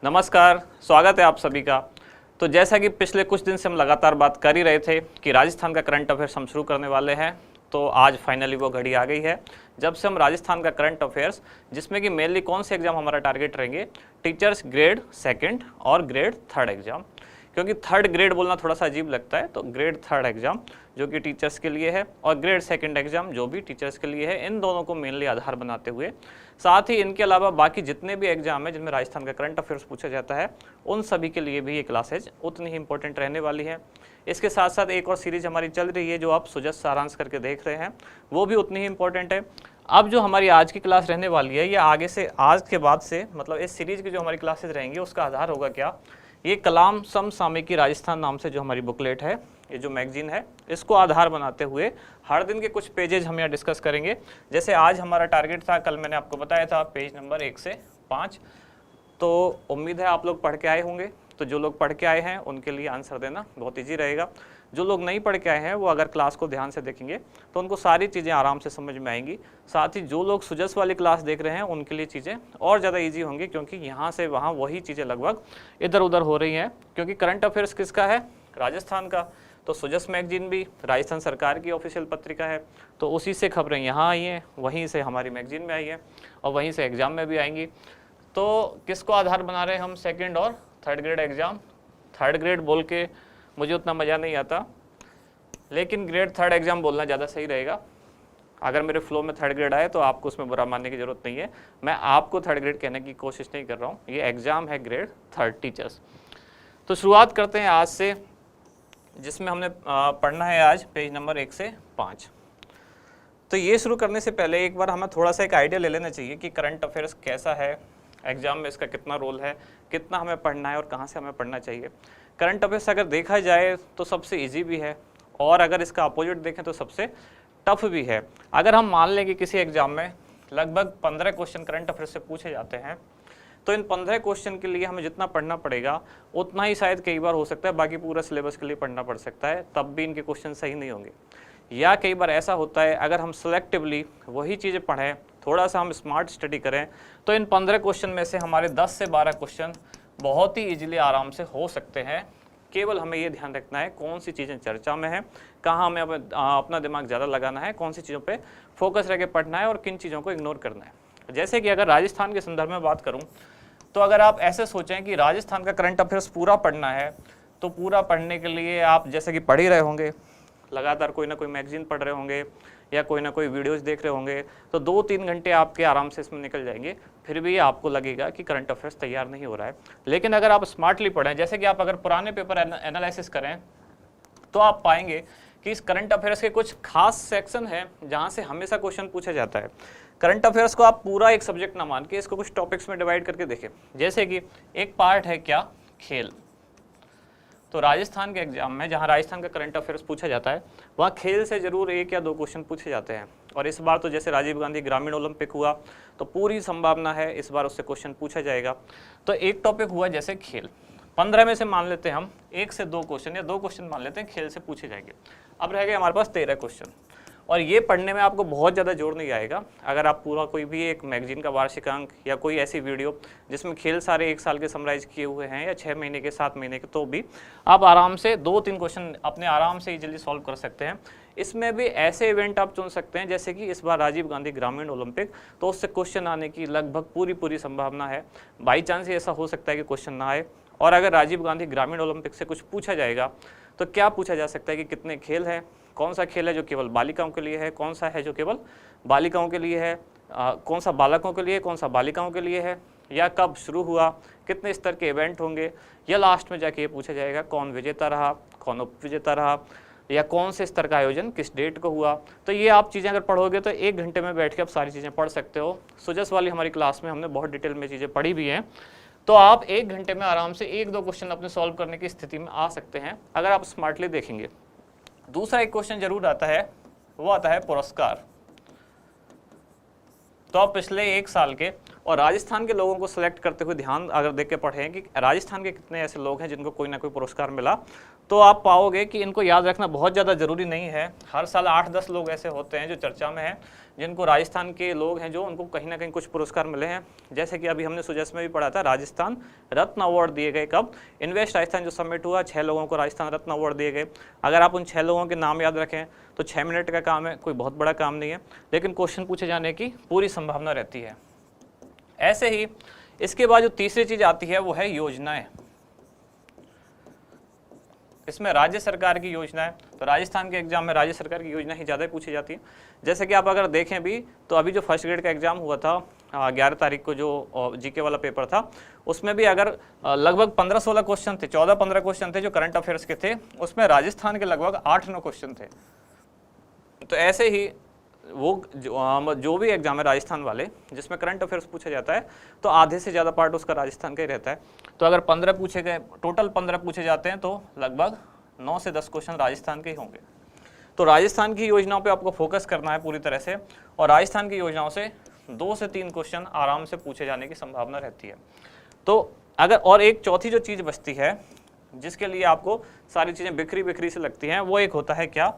नमस्कार, स्वागत है आप सभी का। तो जैसा कि पिछले कुछ दिन से हम लगातार बात कर ही रहे थे कि राजस्थान का करंट अफेयर्स हम शुरू करने वाले हैं, तो आज फाइनली वो घड़ी आ गई है जब से हम राजस्थान का करंट अफेयर्स, जिसमें कि मेनली कौन से एग्जाम हमारा टारगेट रहेंगे, टीचर्स ग्रेड सेकंड और ग्रेड थर्ड एग्जाम। क्योंकि थर्ड ग्रेड बोलना थोड़ा सा अजीब लगता है, तो ग्रेड थर्ड एग्जाम जो कि टीचर्स के लिए है और ग्रेड सेकंड एग्जाम जो भी टीचर्स के लिए है, इन दोनों को मेनली आधार बनाते हुए, साथ ही इनके अलावा बाकी जितने भी एग्जाम है जिनमें राजस्थान का करंट अफेयर्स पूछा जाता है, उन सभी के लिए भी ये क्लासेज उतनी ही इंपॉर्टेंट रहने वाली है। इसके साथ साथ एक और सीरीज हमारी चल रही है जो आप सुजस सारांश करके देख रहे हैं, वो भी उतनी ही इंपॉर्टेंट है। अब जो हमारी आज की क्लास रहने वाली है, ये आगे से आज के बाद से मतलब इस सीरीज की जो हमारी क्लासेज रहेंगी उसका आधार होगा क्या, ये कलाम समसामयिकी राजस्थान नाम से जो हमारी बुकलेट है, ये जो मैगजीन है, इसको आधार बनाते हुए हर दिन के कुछ पेजेज हम यहाँ डिस्कस करेंगे। जैसे आज हमारा टारगेट था, कल मैंने आपको बताया था, पेज नंबर 1 से 5। तो उम्मीद है आप लोग पढ़ के आए होंगे। तो जो लोग पढ़ के आए हैं उनके लिए आंसर देना बहुत ईजी रहेगा। जो लोग नहीं पढ़ के आए हैं वो अगर क्लास को ध्यान से देखेंगे तो उनको सारी चीज़ें आराम से समझ में आएंगी। साथ ही जो लोग सुजस वाली क्लास देख रहे हैं उनके लिए चीज़ें और ज़्यादा ईजी होंगी, क्योंकि यहाँ से वहाँ वही चीज़ें लगभग इधर उधर हो रही हैं। क्योंकि करंट अफेयर्स किसका है? राजस्थान का। तो सुजस मैगजीन भी राजस्थान सरकार की ऑफिशियल पत्रिका है, तो उसी से खबरें यहाँ आई हैं, वहीं से हमारी मैगजीन में आई है और वहीं से एग्जाम में भी आएंगी। तो किसको आधार बना रहे हैं हम? सेकंड और third grade exam. Third grade बोल के मुझे उतना मज़ा नहीं आता, लेकिन ग्रेड थर्ड एग्जाम बोलना ज़्यादा सही रहेगा। अगर मेरे फ्लो में थर्ड ग्रेड आए तो आपको उसमें बुरा मानने की ज़रूरत नहीं है। मैं आपको थर्ड ग्रेड कहने की कोशिश नहीं कर रहा हूँ, ये एग्ज़ाम है ग्रेड थर्ड टीचर्स। तो शुरुआत करते हैं आज से, जिसमें हमने पढ़ना है आज पेज नंबर 1 से 5। तो ये शुरू करने से पहले एक बार हमें थोड़ा सा एक आइडिया ले लेना चाहिए कि करंट अफेयर्स कैसा है, एग्जाम में इसका कितना रोल है, कितना हमें पढ़ना है और कहाँ से हमें पढ़ना चाहिए। करंट अफेयर्स अगर देखा जाए तो सबसे इजी भी है, और अगर इसका अपोजिट देखें तो सबसे टफ भी है। अगर हम मान लें कि किसी एग्जाम में लगभग 15 क्वेश्चन करंट अफेयर्स से पूछे जाते हैं, तो इन 15 क्वेश्चन के लिए हमें जितना पढ़ना पड़ेगा उतना ही शायद कई बार हो सकता है बाकी पूरा सिलेबस के लिए पढ़ना पड़ सकता है, तब भी इनके क्वेश्चन सही नहीं होंगे। या कई बार ऐसा होता है अगर हम सेलेक्टिवली वही चीज़ें पढ़ें, थोड़ा सा हम स्मार्ट स्टडी करें, तो इन 15 क्वेश्चन में से हमारे 10 से 12 क्वेश्चन बहुत ही ईजिली आराम से हो सकते हैं। केवल हमें ये ध्यान रखना है कौन सी चीज़ें चर्चा में है, कहाँ हमें अपना दिमाग ज़्यादा लगाना है, कौन सी चीज़ों पे फोकस रह के पढ़ना है और किन चीज़ों को इग्नोर करना है। जैसे कि अगर राजस्थान के संदर्भ में बात करूँ, तो अगर आप ऐसे सोचें कि राजस्थान का करंट अफेयर्स पूरा पढ़ना है, तो पूरा पढ़ने के लिए आप जैसे कि पढ़ ही रहे होंगे, लगातार कोई ना कोई मैगजीन पढ़ रहे होंगे या कोई ना कोई वीडियोस देख रहे होंगे, तो 2-3 घंटे आपके आराम से इसमें निकल जाएंगे। फिर भी आपको लगेगा कि करंट अफेयर्स तैयार नहीं हो रहा है। लेकिन अगर आप स्मार्टली पढ़ें, जैसे कि आप अगर पुराने पेपर एनालिसिस करें, तो आप पाएंगे कि इस करंट अफेयर्स के कुछ खास सेक्शन हैं जहाँ से हमेशा क्वेश्चन पूछा जाता है। करंट अफेयर्स को आप पूरा एक सब्जेक्ट ना मान के इसको कुछ टॉपिक्स में डिवाइड करके देखें। जैसे कि एक पार्ट है क्या? खेल। तो राजस्थान के एग्जाम में जहाँ राजस्थान का करंट अफेयर्स पूछा जाता है, वहाँ खेल से जरूर 1 या 2 क्वेश्चन पूछे जाते हैं। और इस बार तो जैसे राजीव गांधी ग्रामीण ओलंपिक हुआ, तो पूरी संभावना है इस बार उससे क्वेश्चन पूछा जाएगा। तो एक टॉपिक हुआ जैसे खेल, 15 में से मान लेते हैं हम 1 से 2 क्वेश्चन या 2 क्वेश्चन मान लेते हैं खेल से पूछे जाएंगे। अब रह गए हमारे पास 13 क्वेश्चन, और ये पढ़ने में आपको बहुत ज़्यादा जोर नहीं आएगा। अगर आप पूरा कोई भी एक मैगजीन का वार्षिक अंक या कोई ऐसी वीडियो जिसमें खेल सारे 1 साल के समराइज किए हुए हैं या 6 महीने के 7 महीने के, तो भी आप आराम से 2-3 क्वेश्चन अपने आराम से इजीली सॉल्व कर सकते हैं। इसमें भी ऐसे इवेंट आप चुन सकते हैं जैसे कि इस बार राजीव गांधी ग्रामीण ओलंपिक, तो उससे क्वेश्चन आने की लगभग पूरी संभावना है। बाई चांस ऐसा हो सकता है कि क्वेश्चन ना आए। और अगर राजीव गांधी ग्रामीण ओलंपिक से कुछ पूछा जाएगा तो क्या पूछा जा सकता है कि कितने खेल हैं, कौन सा खेल है जो केवल बालिकाओं के लिए है, कौन सा है जो केवल बालिकाओं के लिए है, कौन सा बालकों के लिए, कौन सा बालिकाओं के लिए है, या कब शुरू हुआ, कितने स्तर के इवेंट होंगे, या लास्ट में जाके ये पूछा जाएगा कौन विजेता रहा, कौन उप विजेता रहा, या कौन से स्तर का आयोजन किस डेट को हुआ। तो ये आप चीज़ें अगर पढ़ोगे तो 1 घंटे में बैठ के आप सारी चीज़ें पढ़ सकते हो। सुजस वाली हमारी क्लास में हमने बहुत डिटेल में चीज़ें पढ़ी भी हैं, तो आप 1 घंटे में आराम से 1-2 क्वेश्चन अपने सॉल्व करने की स्थिति में आ सकते हैं अगर आप स्मार्टली देखेंगे। दूसरा एक क्वेश्चन जरूर आता है, वो आता है पुरस्कार। तो आप पिछले 1 साल के और राजस्थान के लोगों को सेलेक्ट करते हुए ध्यान अगर देख के पढ़ें कि राजस्थान के कितने ऐसे लोग हैं जिनको कोई ना कोई पुरस्कार मिला, तो आप पाओगे कि इनको याद रखना बहुत ज़्यादा ज़रूरी नहीं है। हर साल 8-10 लोग ऐसे होते हैं जो चर्चा में हैं, जिनको राजस्थान के लोग हैं जो उनको कहीं ना कहीं कुछ पुरस्कार मिले हैं। जैसे कि अभी हमने सुजस में भी पढ़ा था, राजस्थान रत्न अवार्ड दिए गए। कब? इन्वेस्ट राजस्थान जो समिट हुआ, 6 लोगों को राजस्थान रत्न अवार्ड दिए गए। अगर आप उन 6 लोगों के नाम याद रखें तो 6 मिनट का काम है, कोई बहुत बड़ा काम नहीं है, लेकिन क्वेश्चन पूछे जाने की पूरी संभावना रहती है। ऐसे ही इसके बाद जो तीसरी चीज आती है वो है योजनाएं। इसमें राज्य सरकार की योजनाएं, तो राजस्थान के एग्जाम में राज्य सरकार की योजना ही ज़्यादा पूछी जाती है। जैसे कि आप अगर देखें भी तो अभी जो फर्स्ट ग्रेड का एग्जाम हुआ था 11 तारीख को, जो जीके वाला पेपर था, उसमें भी अगर लगभग 15-16 क्वेश्चन थे, 14-15 क्वेश्चन थे जो करंट अफेयर्स के थे, उसमें राजस्थान के लगभग 8-9 क्वेश्चन थे। तो ऐसे ही वो जो भी एग्जाम है राजस्थान वाले जिसमें करंट अफेयर्स पूछा जाता है, तो आधे से ज़्यादा पार्ट उसका राजस्थान का ही रहता है। तो अगर 15 पूछे गए, टोटल 15 पूछे जाते हैं, तो लगभग 9 से 10 क्वेश्चन राजस्थान के ही होंगे। तो राजस्थान की योजनाओं पे आपको फोकस करना है पूरी तरह से, और राजस्थान की योजनाओं से 2 से 3 क्वेश्चन आराम से पूछे जाने की संभावना रहती है। तो अगर और एक चौथी जो चीज़ बचती है जिसके लिए आपको सारी चीज़ें बिखरी बिखरी से लगती हैं, वो एक होता है क्या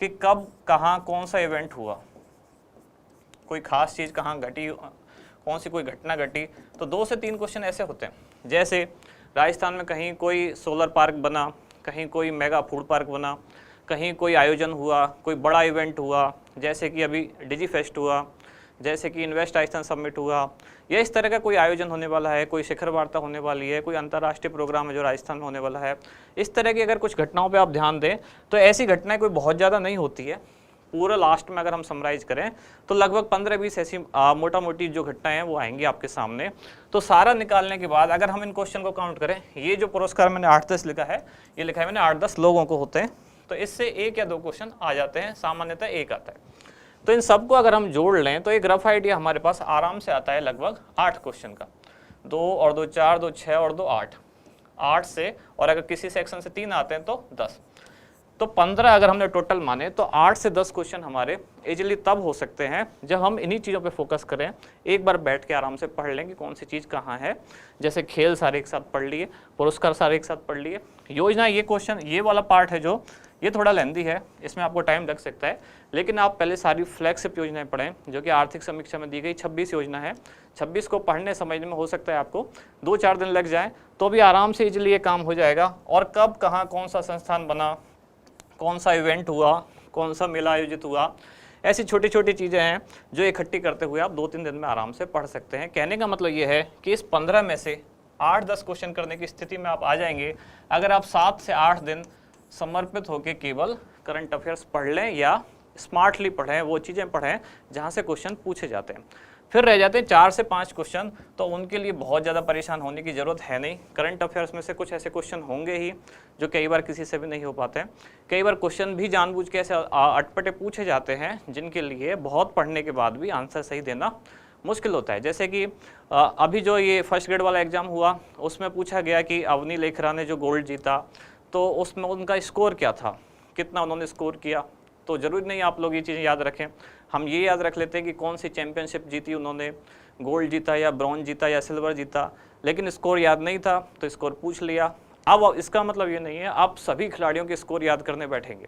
कि कब कहाँ कौन सा इवेंट हुआ, कोई खास चीज़ कहाँ घटी, कौन सी कोई घटना घटी। तो 2 से 3 क्वेश्चन ऐसे होते हैं, जैसे राजस्थान में कहीं कोई सोलर पार्क बना, कहीं कोई मेगा फूड पार्क बना, कहीं कोई आयोजन हुआ, कोई बड़ा इवेंट हुआ, जैसे कि अभी डिजी फेस्ट हुआ, जैसे कि इन्वेस्ट राजस्थान समिट हुआ, या इस तरह का कोई आयोजन होने वाला है, कोई शिखर वार्ता होने वाली है, कोई अंतर्राष्ट्रीय प्रोग्राम है जो राजस्थान में होने वाला है। इस तरह की अगर कुछ घटनाओं पे आप ध्यान दें तो ऐसी घटनाएं कोई बहुत ज़्यादा नहीं होती है। पूरा लास्ट में अगर हम समराइज करें तो लगभग 15-20 ऐसी मोटा मोटी जो घटनाएं हैं वो आएंगी आपके सामने। तो सारा निकालने के बाद अगर हम इन क्वेश्चन को काउंट करें, ये जो पुरस्कार मैंने 8-10 लिखा है, ये लिखा है मैंने 8-10 लोगों को होते हैं, तो इससे 1 या 2 क्वेश्चन आ जाते हैं, सामान्यतः 1 आता है। तो इन सबको अगर हम जोड़ लें तो एक रफ आइडिया हमारे पास आराम से आता है लगभग 8 क्वेश्चन का। 2 और 2 4, 2 6 और 2 8, 8 से, और अगर किसी सेक्शन से 3 आते हैं तो 10, तो 15 अगर हमने टोटल माने तो 8 से 10 क्वेश्चन हमारे इजीली तब हो सकते हैं जब हम इन्हीं चीज़ों पे फोकस करें। एक बार बैठ के आराम से पढ़ लें कि कौन सी चीज़ कहाँ है, जैसे खेल सारे एक साथ पढ़ लिए, पुरस्कार सारे एक साथ पढ़ लिए, योजना ये क्वेश्चन, ये वाला पार्ट है जो ये थोड़ा लेंदी है, इसमें आपको टाइम लग सकता है, लेकिन आप पहले सारी फ्लैगशिप योजनाएं पढ़ें जो कि आर्थिक समीक्षा में दी गई 26 योजना है। 26 को पढ़ने समझने में हो सकता है आपको 2-4 दिन लग जाए, तो भी आराम से इजीली ये काम हो जाएगा। और कब कहाँ कौन सा संस्थान बना, कौन सा इवेंट हुआ, कौन सा मेला आयोजित हुआ, ऐसी छोटी छोटी चीज़ें हैं जो इकट्ठी करते हुए आप 2-3 दिन में आराम से पढ़ सकते हैं। कहने का मतलब ये है कि इस 15 में से 8-10 क्वेश्चन करने की स्थिति में आप आ जाएंगे अगर आप 7 से 8 दिन समर्पित होकर केवल करंट अफेयर्स पढ़ लें या स्मार्टली पढ़ें, वो चीज़ें पढ़ें जहाँ से क्वेश्चन पूछे जाते हैं। फिर रह जाते हैं 4 से 5 क्वेश्चन, तो उनके लिए बहुत ज़्यादा परेशान होने की ज़रूरत है नहीं। करंट अफेयर्स में से कुछ ऐसे क्वेश्चन होंगे ही जो कई बार किसी से भी नहीं हो पाते हैं। कई बार क्वेश्चन भी जानबूझ के ऐसे अटपटे पूछे जाते हैं जिनके लिए बहुत पढ़ने के बाद भी आंसर सही देना मुश्किल होता है। जैसे कि अभी जो ये फर्स्ट ग्रेड वाला एग्ज़ाम हुआ उसमें पूछा गया कि अवनी लेखरा ने जो गोल्ड जीता तो उसमें उनका स्कोर क्या था, कितना उन्होंने स्कोर किया। तो ज़रूरी नहीं आप लोग ये चीज़ें याद रखें, हम ये याद रख लेते हैं कि कौन सी चैंपियनशिप जीती उन्होंने, गोल्ड जीता या ब्रॉन्ज जीता या सिल्वर जीता, लेकिन स्कोर याद नहीं था तो स्कोर पूछ लिया। अब इसका मतलब ये नहीं है आप सभी खिलाड़ियों के स्कोर याद करने बैठेंगे,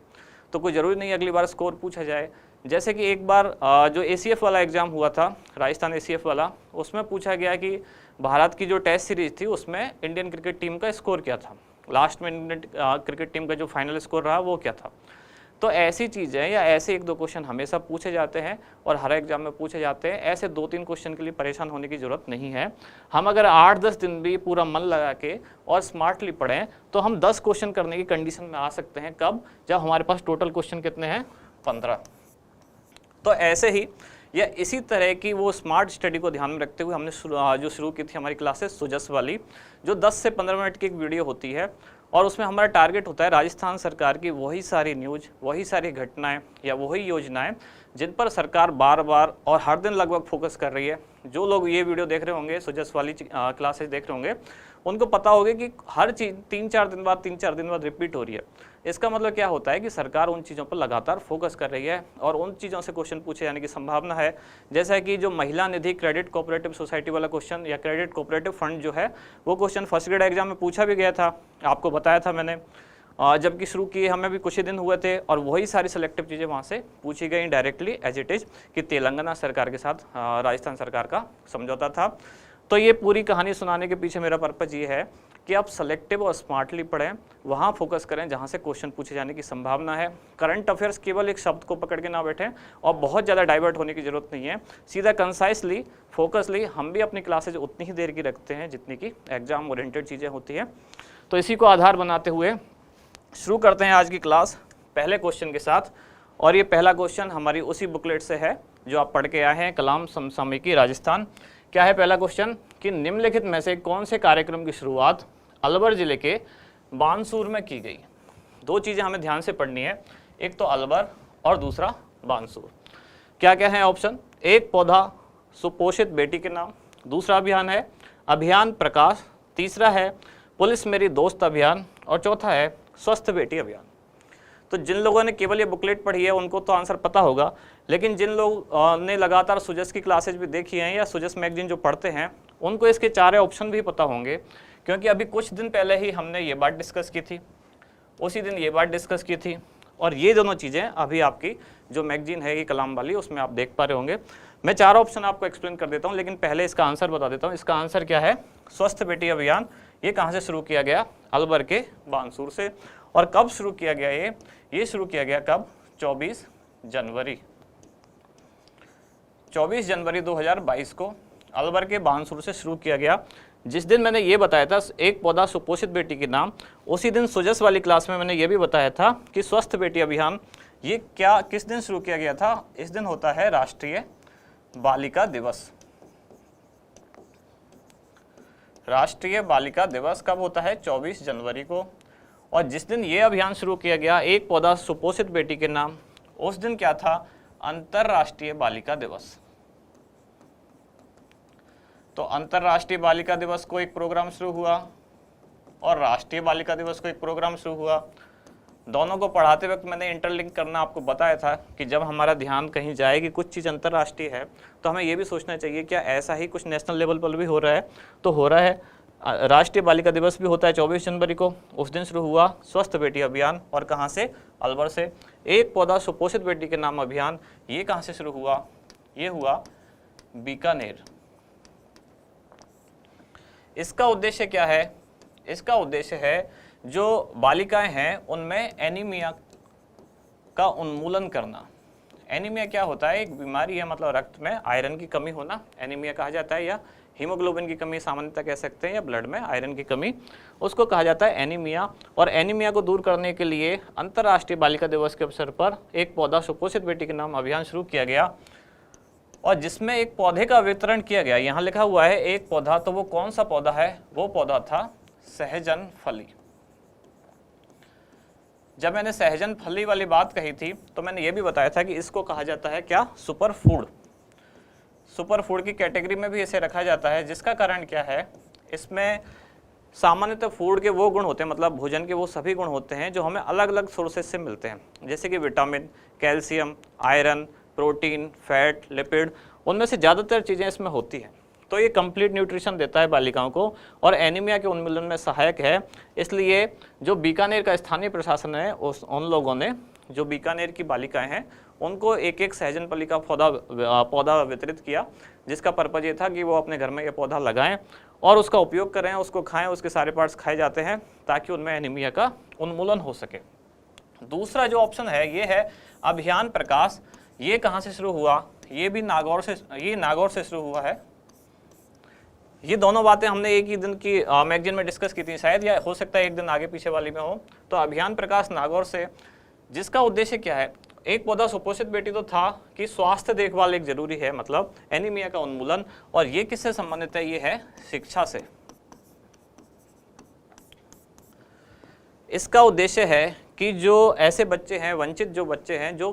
तो कोई ज़रूरी नहीं अगली बार स्कोर पूछा जाए। जैसे कि एक बार जो ACF वाला एग्ज़ाम हुआ था, राजस्थान ACF वाला, उसमें पूछा गया कि भारत की जो टेस्ट सीरीज थी उसमें इंडियन क्रिकेट टीम का स्कोर क्या था, लास्ट में इंडियन क्रिकेट टीम का जो फाइनल स्कोर रहा वो क्या था। तो ऐसी चीज़ें या ऐसे 1-2 क्वेश्चन हमेशा पूछे जाते हैं और हर एग्जाम में पूछे जाते हैं। ऐसे 2-3 क्वेश्चन के लिए परेशान होने की ज़रूरत नहीं है। हम अगर 8-10 दिन भी पूरा मन लगा के और स्मार्टली पढ़ें तो हम 10 क्वेश्चन करने की कंडीशन में आ सकते हैं। कब? जब हमारे पास टोटल क्वेश्चन कितने हैं? 15। तो ऐसे ही या इसी तरह की वो स्मार्ट स्टडी को ध्यान में रखते हुए हमने जो शुरू की थी हमारी क्लासेस सुजस वाली, जो 10 से 15 मिनट की एक वीडियो होती है और उसमें हमारा टारगेट होता है राजस्थान सरकार की वही सारी न्यूज़, वही सारी घटनाएं या वही योजनाएं जिन पर सरकार बार बार और हर दिन लगभग फोकस कर रही है। जो लोग ये वीडियो देख रहे होंगे, सुजस वाली क्लासेस देख रहे होंगे, उनको पता होगा कि हर चीज़ 3-4 दिन बाद रिपीट हो रही है। इसका मतलब क्या होता है कि सरकार उन चीज़ों पर लगातार फोकस कर रही है और उन चीज़ों से क्वेश्चन पूछे जाने की संभावना है। जैसा कि जो महिला निधि क्रेडिट कोऑपरेटिव सोसाइटी वाला क्वेश्चन या क्रेडिट कोऑपरेटिव फंड जो है, वो क्वेश्चन फर्स्ट ग्रेड एग्जाम में पूछा भी गया था, आपको बताया था मैंने। जबकि शुरू किए हमें भी कुछ ही दिन हुए थे और वही सारी सिलेक्टिव चीज़ें वहाँ से पूछी गई डायरेक्टली एज इट इज़ कि तेलंगाना सरकार के साथ राजस्थान सरकार का समझौता था। तो ये पूरी कहानी सुनाने के पीछे मेरा पर्पज़ ये है कि आप सेलेक्टिव और स्मार्टली पढ़ें, वहाँ फोकस करें जहाँ से क्वेश्चन पूछे जाने की संभावना है। करंट अफेयर्स केवल एक शब्द को पकड़ के ना बैठें और बहुत ज़्यादा डाइवर्ट होने की ज़रूरत नहीं है। सीधा कंसाइसली फोकसली हम भी अपनी क्लासेज उतनी ही देर की रखते हैं जितनी की एग्जाम ओरिएंटेड चीज़ें होती हैं। तो इसी को आधार बनाते हुए शुरू करते हैं आज की क्लास पहले क्वेश्चन के साथ। और ये पहला क्वेश्चन हमारी उसी बुकलेट से है जो आप पढ़ के आए हैं, कलाम समसामयिकी राजस्थान। क्या है पहला क्वेश्चन कि निम्नलिखित में से कौन से कार्यक्रम की शुरुआत अलवर जिले के बानसूर में की गई। दो चीज़ें हमें ध्यान से पढ़नी है, एक तो अलवर और दूसरा बानसूर। क्या क्या है ऑप्शन, एक पौधा सुपोषित बेटी के नाम, दूसरा अभियान है अभियान प्रकाश, तीसरा है पुलिस मेरी दोस्त अभियान और चौथा है स्वस्थ बेटी अभियान। तो जिन लोगों ने केवल ये बुकलेट पढ़ी है उनको तो आंसर पता होगा, लेकिन जिन लोग ने लगातार सुजस की क्लासेज भी देखी हैं या सुजस मैगजीन जो पढ़ते हैं उनको इसके चारे ऑप्शन भी पता होंगे, क्योंकि अभी कुछ दिन पहले ही हमने ये बात डिस्कस की थी, उसी दिन ये बात डिस्कस की थी। और ये दोनों चीज़ें अभी आपकी जो मैगजीन है ये कलाम वाली उसमें आप देख पा रहे होंगे। मैं चारों ऑप्शन आपको एक्सप्लेन कर देता हूँ, लेकिन पहले इसका आंसर बता देता हूँ। इसका आंसर क्या है, स्वस्थ बेटी अभियान। ये कहाँ से शुरू किया गया, अलवर के बानसूर से। और कब शुरू किया गया ये शुरू किया गया कब, 24 जनवरी 2022 को अलवर के बानसूर से शुरू किया गया। जिस दिन मैंने ये बताया था एक पौधा सुपोषित बेटी के नाम, उसी दिन सुजस वाली क्लास में मैंने ये भी बताया था कि स्वस्थ बेटी अभियान ये क्या किस दिन शुरू किया गया था। इस दिन होता है राष्ट्रीय बालिका दिवस। राष्ट्रीय बालिका दिवस कब होता है, 24 जनवरी को। और जिस दिन ये अभियान शुरू किया गया एक पौधा सुपोषित बेटी के नाम, उस दिन क्या था, अंतरराष्ट्रीय बालिका दिवस। तो अंतरराष्ट्रीय बालिका दिवस को एक प्रोग्राम शुरू हुआ और राष्ट्रीय बालिका दिवस को एक प्रोग्राम शुरू हुआ। दोनों को पढ़ाते वक्त मैंने इंटरलिंक करना आपको बताया था कि जब हमारा ध्यान कहीं जाए कि कुछ चीज़ अंतरराष्ट्रीय है तो हमें ये भी सोचना चाहिए क्या ऐसा ही कुछ नेशनल लेवल पर भी हो रहा है। तो हो रहा है, राष्ट्रीय बालिका दिवस भी होता है 24 जनवरी को। उस दिन शुरू हुआ स्वस्थ बेटी अभियान, और कहाँ से, अलवर से। एक पौधा सुपोषित बेटी के नाम अभियान, ये कहाँ से शुरू हुआ, ये हुआ बीकानेर। इसका उद्देश्य क्या है, इसका उद्देश्य है जो बालिकाएं हैं उनमें एनीमिया का उन्मूलन करना। एनीमिया क्या होता है, एक बीमारी है, मतलब रक्त में आयरन की कमी होना एनीमिया कहा जाता है, या हीमोग्लोबिन की कमी सामान्यतः कह सकते हैं, या ब्लड में आयरन की कमी, उसको कहा जाता है एनीमिया। और एनीमिया को दूर करने के लिए अंतर्राष्ट्रीय बालिका दिवस के अवसर पर एक पौधा सुपोषित बेटी के नाम अभियान शुरू किया गया, और जिसमें एक पौधे का वितरण किया गया। यहाँ लिखा हुआ है एक पौधा, तो वो कौन सा पौधा है, वो पौधा था सहजन फली। जब मैंने सहजन फली वाली बात कही थी तो मैंने ये भी बताया था कि इसको कहा जाता है क्या, सुपर फूड। सुपर फूड की कैटेगरी में भी इसे रखा जाता है, जिसका कारण क्या है, इसमें सामान्यतः फूड के वो गुण होते हैं, मतलब भोजन के वो सभी गुण होते हैं जो हमें अलग अलग सोर्सेज से मिलते हैं, जैसे कि vitamin, calcium, iron, protein, fat, lipid, उनमें से ज़्यादातर चीज़ें इसमें होती हैं। तो ये कंप्लीट न्यूट्रिशन देता है बालिकाओं को और एनीमिया के उन्मूलन में सहायक है। इसलिए जो बीकानेर का स्थानीय प्रशासन है उन लोगों ने, जो बीकानेर की बालिकाएं हैं, उनको एक एक सहजन फली का पौधा वितरित किया, जिसका पर्पज ये था कि वो अपने घर में ये पौधा लगाएं और उसका उपयोग करें, उसको खाएं, उसके सारे पार्ट्स खाए जाते हैं ताकि उनमें एनीमिया का उन्मूलन हो सके। दूसरा जो ऑप्शन है ये है अभियान प्रकाश। ये कहाँ से शुरू हुआ, ये भी नागौर से शुरू हुआ है। ये दोनों बातें हमने एक ही दिन की मैगजीन में डिस्कस की थी शायद, या हो सकता है एक दिन आगे पीछे वाली में हो। तो अभियान प्रकाश नागौर से, जिसका उद्देश्य क्या है, एक पौधा सुपोषित बेटी तो था कि स्वास्थ्य देखभाल एक जरूरी है, मतलब एनीमिया का उन्मूलन, और ये किससे संबंधित है, ये है शिक्षा से। इसका उद्देश्य है कि जो ऐसे बच्चे हैं, वंचित जो बच्चे हैं, जो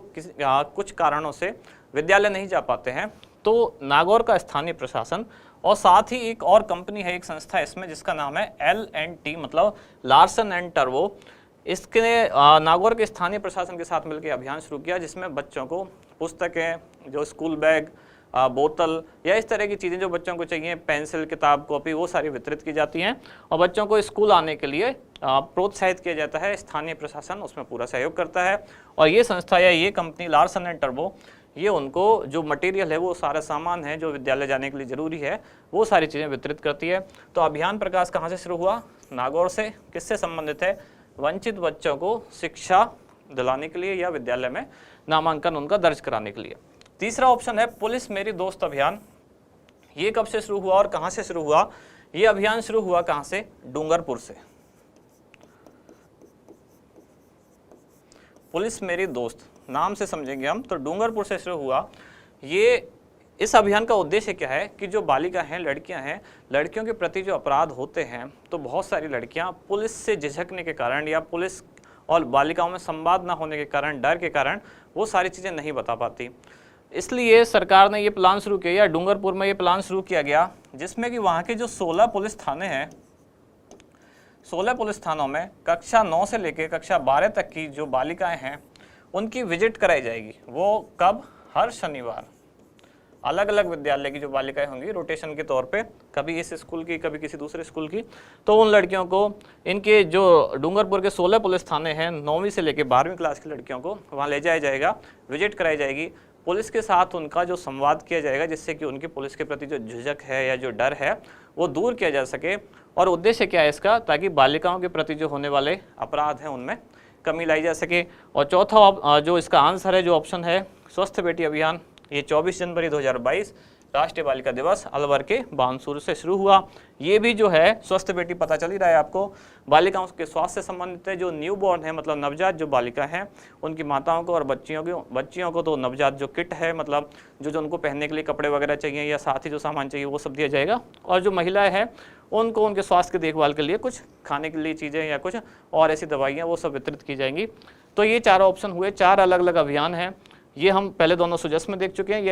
कुछ कारणों से विद्यालय नहीं जा पाते हैं, तो नागौर का स्थानीय प्रशासन और साथ ही एक और कंपनी है, एक संस्था है इसमें जिसका नाम है L&T मतलब लार्सन एंड टर्बो। इसके नागौर के स्थानीय प्रशासन के साथ मिलकर अभियान शुरू किया जिसमें बच्चों को पुस्तकें, जो स्कूल बैग, बोतल या इस तरह की चीज़ें जो बच्चों को चाहिए, पेंसिल, किताब, कॉपी, वो सारी वितरित की जाती हैं और बच्चों को स्कूल आने के लिए प्रोत्साहित किया जाता है। स्थानीय प्रशासन उसमें पूरा सहयोग करता है और ये संस्था या ये कंपनी लार्सन एंड टर्बो ये उनको जो मटेरियल है, वो सारा सामान है जो विद्यालय जाने के लिए ज़रूरी है, वो सारी चीज़ें वितरित करती है। तो अभियान प्रकाश कहाँ से शुरू हुआ? नागौर से। किससे संबंधित है? वंचित बच्चों को शिक्षा दिलाने के लिए या विद्यालय में नामांकन उनका दर्ज कराने के लिए। तीसरा ऑप्शन है पुलिस मेरी दोस्त अभियान। ये कब से शुरू हुआ और कहाँ से शुरू हुआ? ये अभियान शुरू हुआ कहाँ से? डूंगरपुर से। पुलिस मेरी दोस्त नाम से समझेंगे हम, तो डूंगरपुर से शुरू हुआ। ये इस अभियान का उद्देश्य क्या है कि जो बालिका हैं, लड़कियां हैं, लड़कियों के प्रति जो अपराध होते हैं, तो बहुत सारी लड़कियां पुलिस से झिझकने के कारण या पुलिस और बालिकाओं में संवाद ना होने के कारण, डर के कारण वो सारी चीज़ें नहीं बता पाती। इसलिए सरकार ने ये प्लान शुरू किया, या डूंगरपुर में ये प्लान शुरू किया गया, जिसमें कि वहाँ के जो 16 पुलिस थाने हैं, 16 पुलिस थानों में कक्षा 9 से लेकर कक्षा 12 तक की जो बालिकाएं हैं उनकी विजिट कराई जाएगी। वो कब? हर शनिवार। अलग अलग विद्यालय की जो बालिकाएं होंगी रोटेशन के तौर पे, कभी इस स्कूल की, कभी किसी दूसरे स्कूल की, तो उन लड़कियों को इनके जो डूंगरपुर के 16 पुलिस थाने हैं, 9वीं से लेकर 12वीं क्लास की लड़कियों को वहाँ ले जाया जाएगा, विजिट कराई जाएगी, पुलिस के साथ उनका जो संवाद किया जाएगा, जिससे कि उनकी पुलिस के प्रति जो झिझक है या जो डर है वो दूर किया जा सके। और उद्देश्य क्या है इसका? ताकि बालिकाओं के प्रति जो होने वाले अपराध हैं उनमें कमी लाई जा सके। और चौथा जो इसका आंसर है, जो ऑप्शन है, स्वस्थ बेटी अभियान। ये 24 जनवरी 2022 राष्ट्रीय बालिका दिवस अलवर के बानसूर से शुरू हुआ। ये भी जो है स्वस्थ बेटी, पता चल ही रहा है आपको, बालिकाओं के स्वास्थ्य से संबंधित है। जो न्यू बॉर्न है मतलब नवजात जो बालिका हैं उनकी माताओं को और बच्चियों को तो नवजात जो किट है, मतलब जो उनको पहनने के लिए कपड़े वगैरह चाहिए या साथ ही जो सामान चाहिए वो सब दिया जाएगा। और जो महिलाएं हैं उनको उनके स्वास्थ्य की देखभाल के लिए कुछ खाने के लिए चीज़ें या कुछ और ऐसी दवाइयाँ वो सब वितरित की जाएंगी। तो ये 4 ऑप्शन हुए, 4 अलग अलग अभियान हैं। ये हम पहले दोनों सुजस में देख चुके हैं,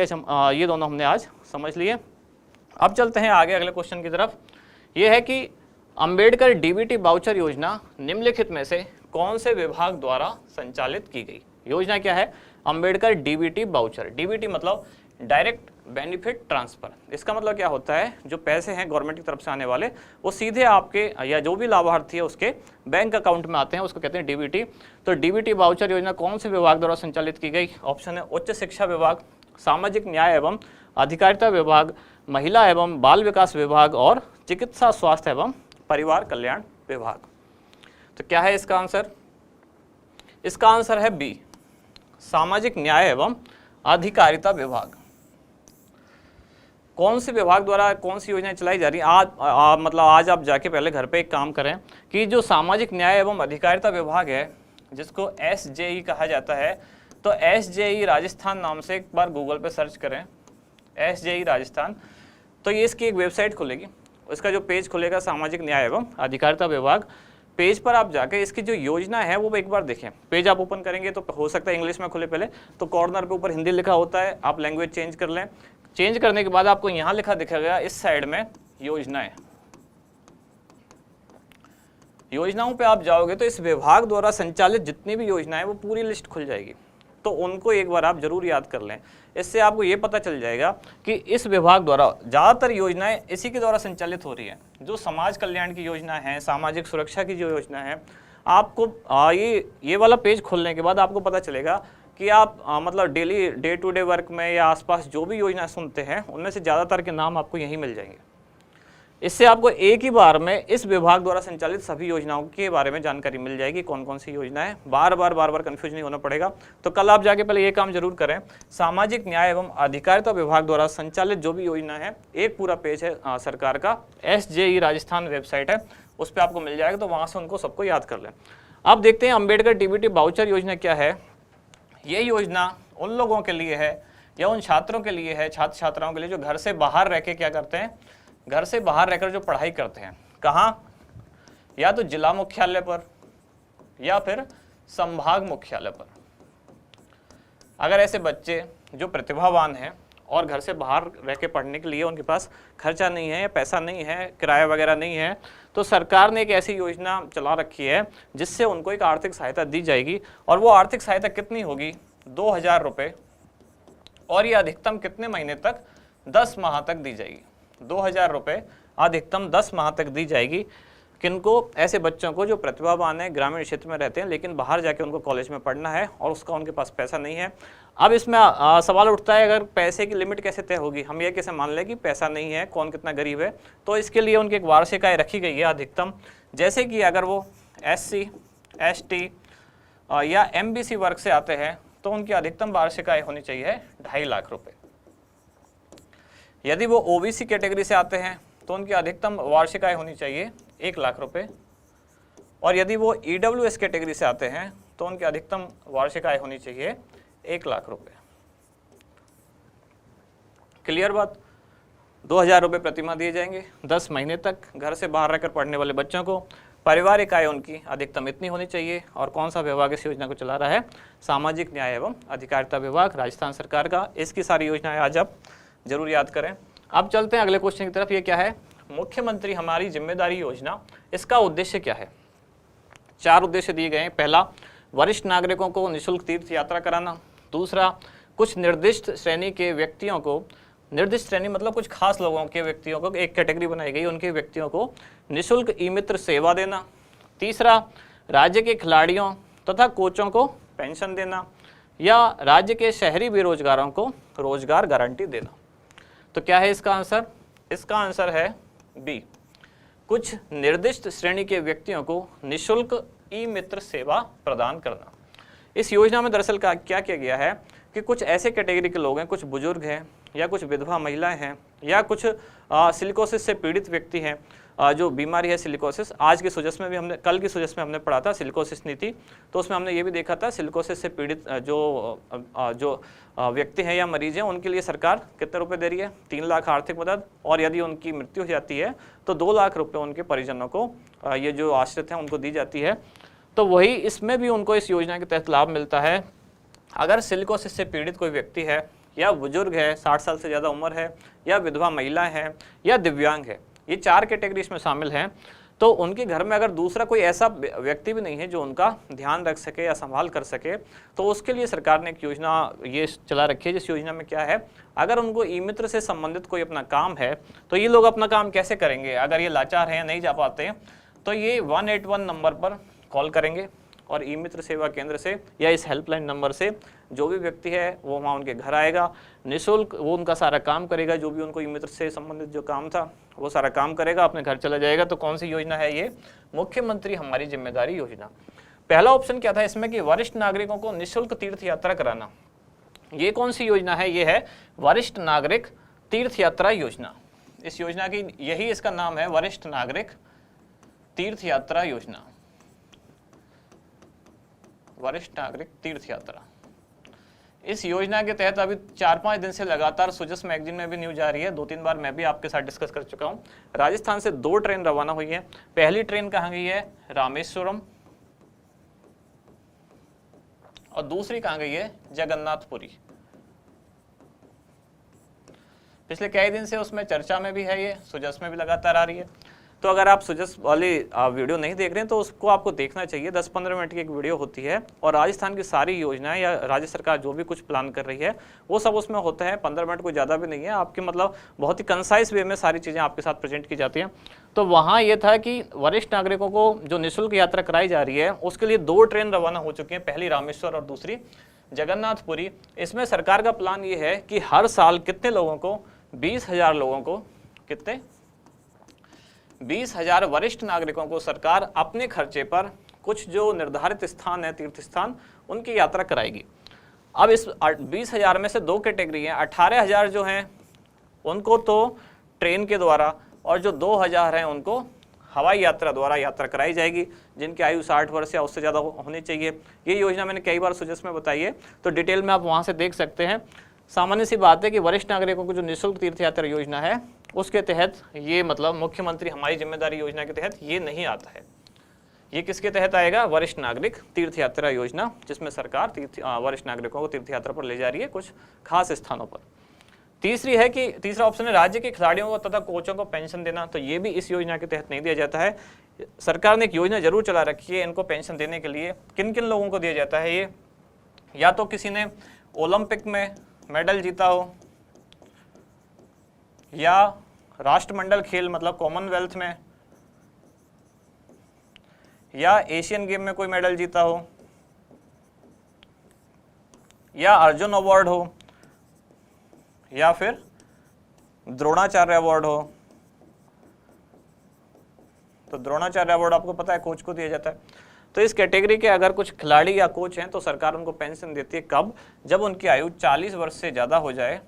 ये दोनों हमने आज समझ लिए। अब चलते हैं आगे अगले क्वेश्चन की तरफ। ये है कि अंबेडकर डीबीटी वाउचर योजना निम्नलिखित में से कौन से विभाग द्वारा संचालित की गई? योजना क्या है? Ambedkar DBT voucher. डीबीटी मतलब डायरेक्ट बेनिफिट ट्रांसफर। इसका मतलब क्या होता है? जो पैसे हैं गवर्नमेंट की तरफ से आने वाले, वो सीधे आपके या जो भी लाभार्थी है उसके बैंक अकाउंट में आते हैं, उसको कहते हैं डीबीटी। तो डीबीटी वाउचर योजना कौन से विभाग द्वारा संचालित की गई? ऑप्शन है उच्च शिक्षा विभाग, सामाजिक न्याय एवं अधिकारिता विभाग, महिला एवं बाल विकास विभाग और चिकित्सा स्वास्थ्य एवं परिवार कल्याण विभाग। तो क्या है इसका आंसर? इसका आंसर है बी, सामाजिक न्याय एवं अधिकारिता विभाग। कौन से विभाग द्वारा कौन सी योजना चलाई जा रही है? आज आप जाके पहले घर पे एक काम करें कि जो सामाजिक न्याय एवं अधिकारिता विभाग है, जिसको SJE कहा जाता है, तो SJE राजस्थान नाम से एक बार गूगल पे सर्च करें, SJE राजस्थान, तो ये इसकी एक वेबसाइट खुलेगी। उसका जो पेज खुलेगा सामाजिक न्याय एवं अधिकारिता विभाग, पेज पर आप जाके इसकी जो योजना है वो एक बार देखें। पेज आप ओपन करेंगे तो हो सकता है इंग्लिश में खुले पहले, तो कॉर्नर पे ऊपर हिंदी लिखा होता है, आप लैंग्वेज चेंज कर लें। चेंज करने के बाद आपको यहाँ लिखा दिखेगा इस साइड में योजनाएं। योजनाओं पे आप जाओगे तो इस विभाग द्वारा संचालित जितनी भी योजनाएं वो पूरी लिस्ट खुल जाएगी, तो उनको एक बार आप जरूर याद कर लें। इससे आपको ये पता चल जाएगा कि इस विभाग द्वारा ज़्यादातर योजनाएं इसी के द्वारा संचालित हो रही है। जो समाज कल्याण की योजना है, सामाजिक सुरक्षा की जो योजना है, आपको ये वाला पेज खोलने के बाद आपको पता चलेगा कि आप मतलब daily day to day work में या आसपास जो भी योजना सुनते हैं उनमें से ज़्यादातर के नाम आपको यहीं मिल जाएंगे। इससे आपको एक ही बार में इस विभाग द्वारा संचालित सभी योजनाओं के बारे में जानकारी मिल जाएगी, कौन कौन सी योजना है। बार बार कंफ्यूज नहीं होना पड़ेगा। तो कल आप जाके पहले ये काम जरूर करें, सामाजिक न्याय एवं अधिकारिता विभाग द्वारा संचालित जो भी योजना है, एक पूरा पेज है सरकार का, SJE राजस्थान वेबसाइट है, उस पर आपको मिल जाएगा, तो वहाँ से उनको सबको याद कर लें। अब देखते हैं अम्बेडकर डीबीटी वाउचर योजना क्या है। ये योजना उन लोगों के लिए है या उन छात्रों के लिए है, छात्र छात्राओं के लिए जो घर से बाहर रह के क्या करते हैं, घर से बाहर रहकर जो पढ़ाई करते हैं। कहाँ? या तो जिला मुख्यालय पर या फिर संभाग मुख्यालय पर। अगर ऐसे बच्चे जो प्रतिभावान हैं और घर से बाहर रह के पढ़ने के लिए उनके पास खर्चा नहीं है या पैसा नहीं है, किराया वगैरह नहीं है, तो सरकार ने एक ऐसी योजना चला रखी है जिससे उनको एक आर्थिक सहायता दी जाएगी। और वो आर्थिक सहायता कितनी होगी? 2,000 रुपये, और ये अधिकतम कितने महीने तक? 10 माह तक दी जाएगी। 2,000 रुपये अधिकतम 10 माह तक दी जाएगी। किनको? ऐसे बच्चों को जो प्रतिभावान है, ग्रामीण क्षेत्र में रहते हैं, लेकिन बाहर जाके उनको कॉलेज में पढ़ना है और उसका उनके पास पैसा नहीं है। अब इसमें सवाल उठता है, अगर पैसे की लिमिट कैसे तय होगी? हम ये कैसे मान लें कि पैसा नहीं है, कौन कितना गरीब है? तो इसके लिए उनकी एक वार्षिक आय रखी गई है अधिकतम। जैसे कि अगर वो SC, ST या MBC वर्ग से आते हैं तो उनकी अधिकतम वार्षिक आय होनी चाहिए 2.5 लाख रुपये। यदि वो OBC कैटेगरी से आते हैं तो उनकी अधिकतम वार्षिक आय होनी चाहिए 1 लाख रुपये, और यदि वो EWS कैटेगरी से आते हैं तो उनकी अधिकतम वार्षिक आय होनी चाहिए 1 लाख रुपये। क्लियर बात? 2,000 रुपये प्रतिमाह दिए जाएंगे 10 महीने तक घर से बाहर रहकर पढ़ने वाले बच्चों को। पारिवारिक आय उनकी अधिकतम इतनी होनी चाहिए। और कौन सा विभाग इस योजना को चला रहा है? सामाजिक न्याय एवं अधिकारिता विभाग, राजस्थान सरकार का। इसकी सारी योजनाएं आज आप जरूर याद करें। अब चलते हैं अगले क्वेश्चन की तरफ। ये क्या है? मुख्यमंत्री हमारी जिम्मेदारी योजना, इसका उद्देश्य क्या है? 4 उद्देश्य दिए गए हैं। पहला, वरिष्ठ नागरिकों को निःशुल्क तीर्थ यात्रा कराना। दूसरा, कुछ निर्दिष्ट श्रेणी के व्यक्तियों को, निर्दिष्ट श्रेणी मतलब कुछ खास लोगों के व्यक्तियों को, एक कैटेगरी बनाई गई, उनके व्यक्तियों को निःशुल्क ई-मित्र सेवा देना। तीसरा, राज्य के खिलाड़ियों तथा कोचों को पेंशन देना, या राज्य के शहरी बेरोजगारों को रोजगार गारंटी देना। तो क्या है इसका आंसर? इसका आंसर है बी, कुछ निर्दिष्ट श्रेणी के व्यक्तियों को निःशुल्क ई-मित्र सेवा प्रदान करना। इस योजना में दरअसल क्या किया गया है कि कुछ ऐसे कैटेगरी के लोग हैं, कुछ बुजुर्ग हैं, या कुछ विधवा महिलाएं हैं, या कुछ सिलिकोसिस से पीड़ित व्यक्ति हैं, जो बीमारी है सिलिकोसिस। आज की सुजस में भी हमने, कल की सुजस में हमने पढ़ा था सिलिकोसिस नीति, तो उसमें हमने ये भी देखा था सिलिकोसिस से पीड़ित जो व्यक्ति हैं या मरीज हैं, उनके लिए सरकार कितने रुपए दे रही है? 3 लाख आर्थिक मदद, और यदि उनकी मृत्यु हो जाती है तो 2 लाख रुपए उनके परिजनों को, ये जो आश्रित हैं, उनको दी जाती है। तो वही इसमें भी उनको इस योजना के तहत लाभ मिलता है। अगर सिलिकोसिस से पीड़ित कोई व्यक्ति है, या बुजुर्ग है, 60 साल से ज़्यादा उम्र है, या विधवा महिला है, या दिव्यांग है, ये 4 कैटेगरी इसमें शामिल हैं, तो उनके घर में अगर दूसरा कोई ऐसा व्यक्ति भी नहीं है जो उनका ध्यान रख सके या संभाल कर सके, तो उसके लिए सरकार ने एक योजना ये चला रखी है, जिस योजना में क्या है, अगर उनको ई-मित्र से संबंधित कोई अपना काम है, तो ये लोग अपना काम कैसे करेंगे? अगर ये लाचार हैं, नहीं जा पाते हैं, तो ये 181 नंबर पर कॉल करेंगे, और ई-मित्र सेवा केंद्र से या इस हेल्पलाइन नंबर से जो भी व्यक्ति है वो वहाँ उनके घर आएगा, निःशुल्क वो उनका सारा काम करेगा, जो भी उनको ई-मित्र से संबंधित जो काम था वो सारा काम करेगा, अपने घर चला जाएगा। तो कौन सी योजना है ये? मुख्यमंत्री हमारी जिम्मेदारी योजना। पहला ऑप्शन क्या था इसमें कि वरिष्ठ नागरिकों को निःशुल्क तीर्थ यात्रा कराना। ये कौन सी योजना है? ये है वरिष्ठ नागरिक तीर्थ यात्रा योजना। इस योजना की यही इसका नाम है, वरिष्ठ नागरिक तीर्थ यात्रा योजना, वरिष्ठ नागरिक तीर्थ यात्रा। इस योजना के तहत अभी 4-5 दिन से लगातार सुजस मैगजीन में भी न्यूज आ रही है, 2-3 बार मैं भी आपके साथ डिस्कस कर चुका हूं। राजस्थान से 2 ट्रेन रवाना हुई है। पहली ट्रेन कहाँ गई है? रामेश्वरम, और दूसरी कहाँ गई है? जगन्नाथपुरी। पिछले कई दिन से उसमें चर्चा में भी है, ये सुजस में भी लगातार आ रही है। तो अगर आप सुजस वाली वीडियो नहीं देख रहे हैं तो उसको आपको देखना चाहिए। 10-15 मिनट की एक वीडियो होती है, और राजस्थान की सारी योजनाएं या राज्य सरकार जो भी कुछ प्लान कर रही है वो सब उसमें होता है। 15 मिनट कोई ज़्यादा भी नहीं है, आपके मतलब बहुत ही कंसाइज वे में सारी चीज़ें आपके साथ प्रेजेंट की जाती हैं। तो वहाँ ये था कि वरिष्ठ नागरिकों को जो निःशुल्क यात्रा कराई जा रही है उसके लिए 2 ट्रेन रवाना हो चुकी हैं, पहली रामेश्वर और दूसरी जगन्नाथपुरी। इसमें सरकार का प्लान ये है कि हर साल कितने लोगों को? 20,000 लोगों को, कितने? 20,000 वरिष्ठ नागरिकों को सरकार अपने खर्चे पर कुछ जो निर्धारित स्थान है, तीर्थ स्थान, उनकी यात्रा कराएगी। अब इस 20,000 में से 2 कैटेगरी हैं। 18,000 जो हैं उनको तो ट्रेन के द्वारा, और जो 2,000 हैं उनको हवाई यात्रा द्वारा यात्रा कराई जाएगी, जिनकी आयु 60 वर्ष या उससे ज़्यादा होनी चाहिए। ये योजना मैंने कई बार सुजस में बताई है, तो डिटेल में आप वहाँ से देख सकते हैं। सामान्य सी बात है कि वरिष्ठ नागरिकों को जो निःशुल्क तीर्थ यात्रा योजना है उसके तहत ये मतलब मुख्यमंत्री हमारी जिम्मेदारी योजना के तहत ये नहीं आता है। ये किसके तहत आएगा? वरिष्ठ नागरिक तीर्थ यात्रा योजना, जिसमें सरकार वरिष्ठ नागरिकों को तीर्थ यात्रा पर ले जा रही है कुछ खास स्थानों पर। तीसरी है कि तीसरा ऑप्शन है राज्य के खिलाड़ियों को तथा कोचों को पेंशन देना, तो ये भी इस योजना के तहत नहीं दिया जाता है। सरकार ने एक योजना जरूर चला रखी है इनको पेंशन देने के लिए। किन किन लोगों को दिया जाता है ये, या तो किसी ने ओलंपिक में मेडल जीता हो, या राष्ट्रमंडल खेल मतलब कॉमनवेल्थ में, या एशियन गेम में कोई मेडल जीता हो, या अर्जुन अवार्ड हो, या फिर द्रोणाचार्य अवार्ड हो। तो द्रोणाचार्य अवार्ड आपको पता है कोच को दिया जाता है। तो इस कैटेगरी के अगर कुछ खिलाड़ी या कोच हैं तो सरकार उनको पेंशन देती है। कब? जब उनकी आयु 40 वर्ष से ज़्यादा हो जाए,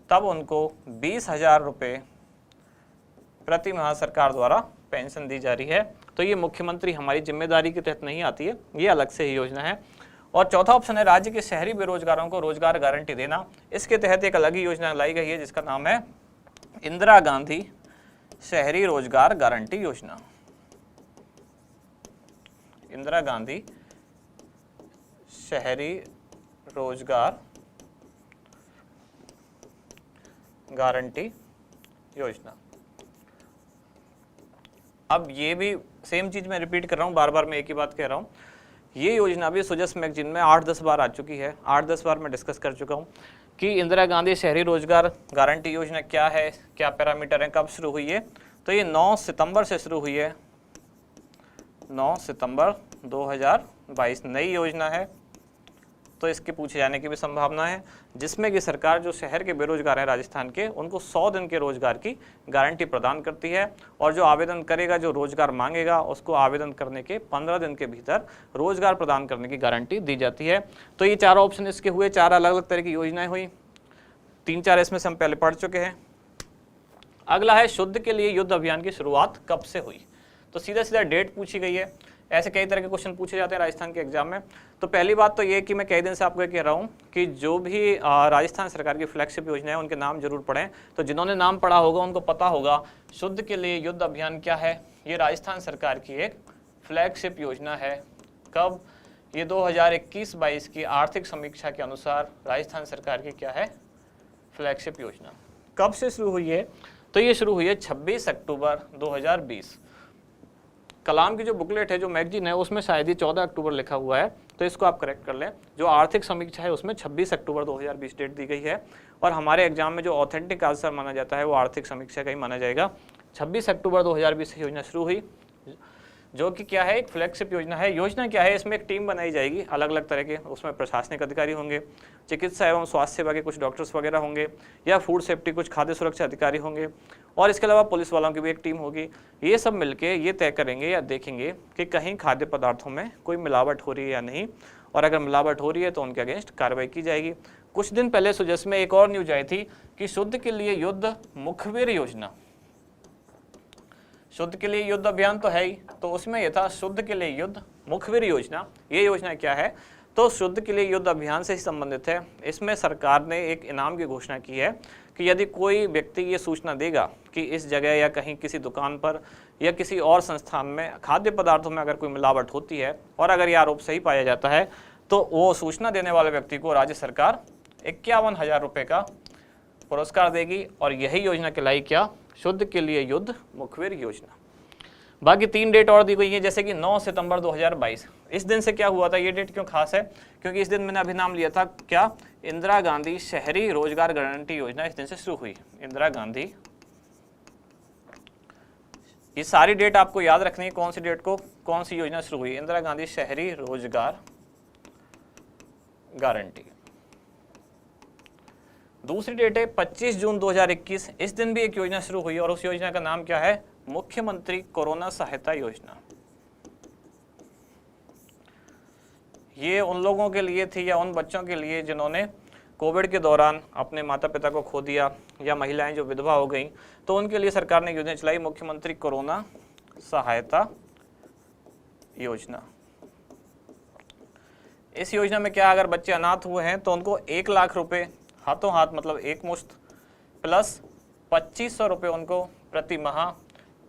तब उनको 20,000 रुपये प्रति माह सरकार द्वारा पेंशन दी जा रही है। तो ये मुख्यमंत्री हमारी जिम्मेदारी के तहत नहीं आती है, ये अलग से ही योजना है। और चौथा ऑप्शन है राज्य के शहरी बेरोजगारों को रोजगार गारंटी देना। इसके तहत एक अलग ही योजना लाई गई है जिसका नाम है इंदिरा गांधी शहरी रोजगार गारंटी योजना। इंदिरा गांधी शहरी रोजगार गारंटी योजना। अब ये भी सेम चीज मैं रिपीट कर रहा हूँ, बार बार मैं एक ही बात कह रहा हूँ। ये योजना भी सुजस मैगजीन में 8-10 बार आ चुकी है, 8-10 बार मैं डिस्कस कर चुका हूँ कि इंदिरा गांधी शहरी रोजगार गारंटी योजना क्या है, क्या पैरामीटर है, कब शुरू हुई है। तो ये 9 सितंबर से शुरू हुई है, 9 सितंबर 2022 नई योजना है। तो इसके पूछे जाने की भी संभावना है, जिसमें कि सरकार जो शहर के बेरोजगार हैं राजस्थान के, उनको 100 दिन के रोजगार की गारंटी प्रदान करती है। और जो आवेदन करेगा, जो रोजगार मांगेगा, उसको आवेदन करने के 15 दिन के भीतर रोजगार प्रदान करने की गारंटी दी जाती है। तो ये 4 ऑप्शन इसके हुए, 4 अलग अलग तरह की योजनाएं हुई। 3-4 इसमें से हम पहले पढ़ चुके हैं। अगला है शुद्ध के लिए युद्ध अभियान की शुरुआत कब से हुई। तो सीधा सीधा डेट पूछी गई है। ऐसे कई तरह के क्वेश्चन पूछे जाते हैं राजस्थान के एग्जाम में। तो पहली बात तो ये कि मैं कई दिन से आपको कह रहा हूँ कि जो भी राजस्थान सरकार की फ्लैगशिप योजना है उनके नाम जरूर पढ़ें। तो जिन्होंने नाम पढ़ा होगा उनको पता होगा शुद्ध के लिए युद्ध अभियान क्या है। ये राजस्थान सरकार की एक फ्लैगशिप योजना है। कब? ये 2021-22 की आर्थिक समीक्षा के अनुसार राजस्थान सरकार की क्या है, फ्लैगशिप योजना। कब से शुरू हुई है? तो ये शुरू हुई है 26 अक्टूबर 2020। कलाम की जो बुकलेट है, जो मैगजीन है, उसमें शायद ही 14 अक्टूबर लिखा हुआ है, तो इसको आप करेक्ट कर लें। जो आर्थिक समीक्षा है उसमें 26 अक्टूबर 2020 डेट दी गई है। और हमारे एग्जाम में जो ऑथेंटिक आंसर माना जाता है वो आर्थिक समीक्षा का ही माना जाएगा। 26 अक्टूबर 2020 से योजना शुरू हुई, जो कि क्या है, एक फ्लैगशिप योजना है। योजना क्या है, इसमें एक टीम बनाई जाएगी अलग अलग तरह के, उसमें प्रशासनिक अधिकारी होंगे, चिकित्सा एवं स्वास्थ्य सेवा के कुछ डॉक्टर्स वगैरह होंगे, या फूड सेफ्टी कुछ खाद्य सुरक्षा अधिकारी होंगे, और इसके अलावा पुलिस वालों की भी एक टीम होगी। ये सब मिलके ये तय करेंगे या देखेंगे कि कहीं खाद्य पदार्थों में कोई मिलावट हो रही है या नहीं, और अगर मिलावट हो रही है तो उनके अगेंस्ट कार्रवाई की जाएगी। कुछ दिन पहले सुजस में एक और न्यूज आई थी कि शुद्ध के लिए युद्ध मुखबिर योजना, शुद्ध के लिए युद्ध अभियान तो है ही, तो उसमें यह था शुद्ध के लिए युद्ध मुखबिर योजना। ये योजना क्या है? तो शुद्ध के लिए युद्ध अभियान से ही संबंधित है। इसमें सरकार ने एक इनाम की घोषणा की है कि यदि कोई व्यक्ति ये सूचना देगा कि इस जगह या कहीं किसी दुकान पर या किसी और संस्थान में खाद्य पदार्थों में अगर कोई मिलावट होती है और अगर ये आरोप सही पाया जाता है, तो वो सूचना देने वाले व्यक्ति को राज्य सरकार 51,000 रुपये का पुरस्कार देगी। और यही योजना कहलाई क्या? शुद्ध के लिए युद्ध मुखबिर योजना। बाकी 3 डेट और दी गई है, जैसे कि 9 सितंबर 2022। इस दिन से क्या हुआ था, ये डेट क्यों खास है? क्योंकि इस दिन मैंने अभी नाम लिया था क्या, इंदिरा गांधी शहरी रोजगार गारंटी योजना इस दिन से शुरू हुई। इंदिरा गांधी, ये सारी डेट आपको याद रखनी है, कौन सी डेट को कौन सी योजना शुरू हुई। इंदिरा गांधी शहरी रोजगार गारंटी। दूसरी डेट है 25 जून 2021। इस दिन भी एक योजना शुरू हुई और उस योजना का नाम क्या है, मुख्यमंत्री कोरोना सहायता योजना। ये उन लोगों के लिए थी या उन बच्चों के लिए जिन्होंने कोविड के दौरान अपने माता पिता को खो दिया, या महिलाएं जो विधवा हो गई, तो उनके लिए सरकार ने योजना चलाई, मुख्यमंत्री कोरोना सहायता योजना। इस योजना में क्या, अगर बच्चे अनाथ हुए हैं तो उनको 1 लाख रुपए हाथों हाथ, मतलब एक मुश्त, प्लस 2500 रुपये उनको प्रति माह,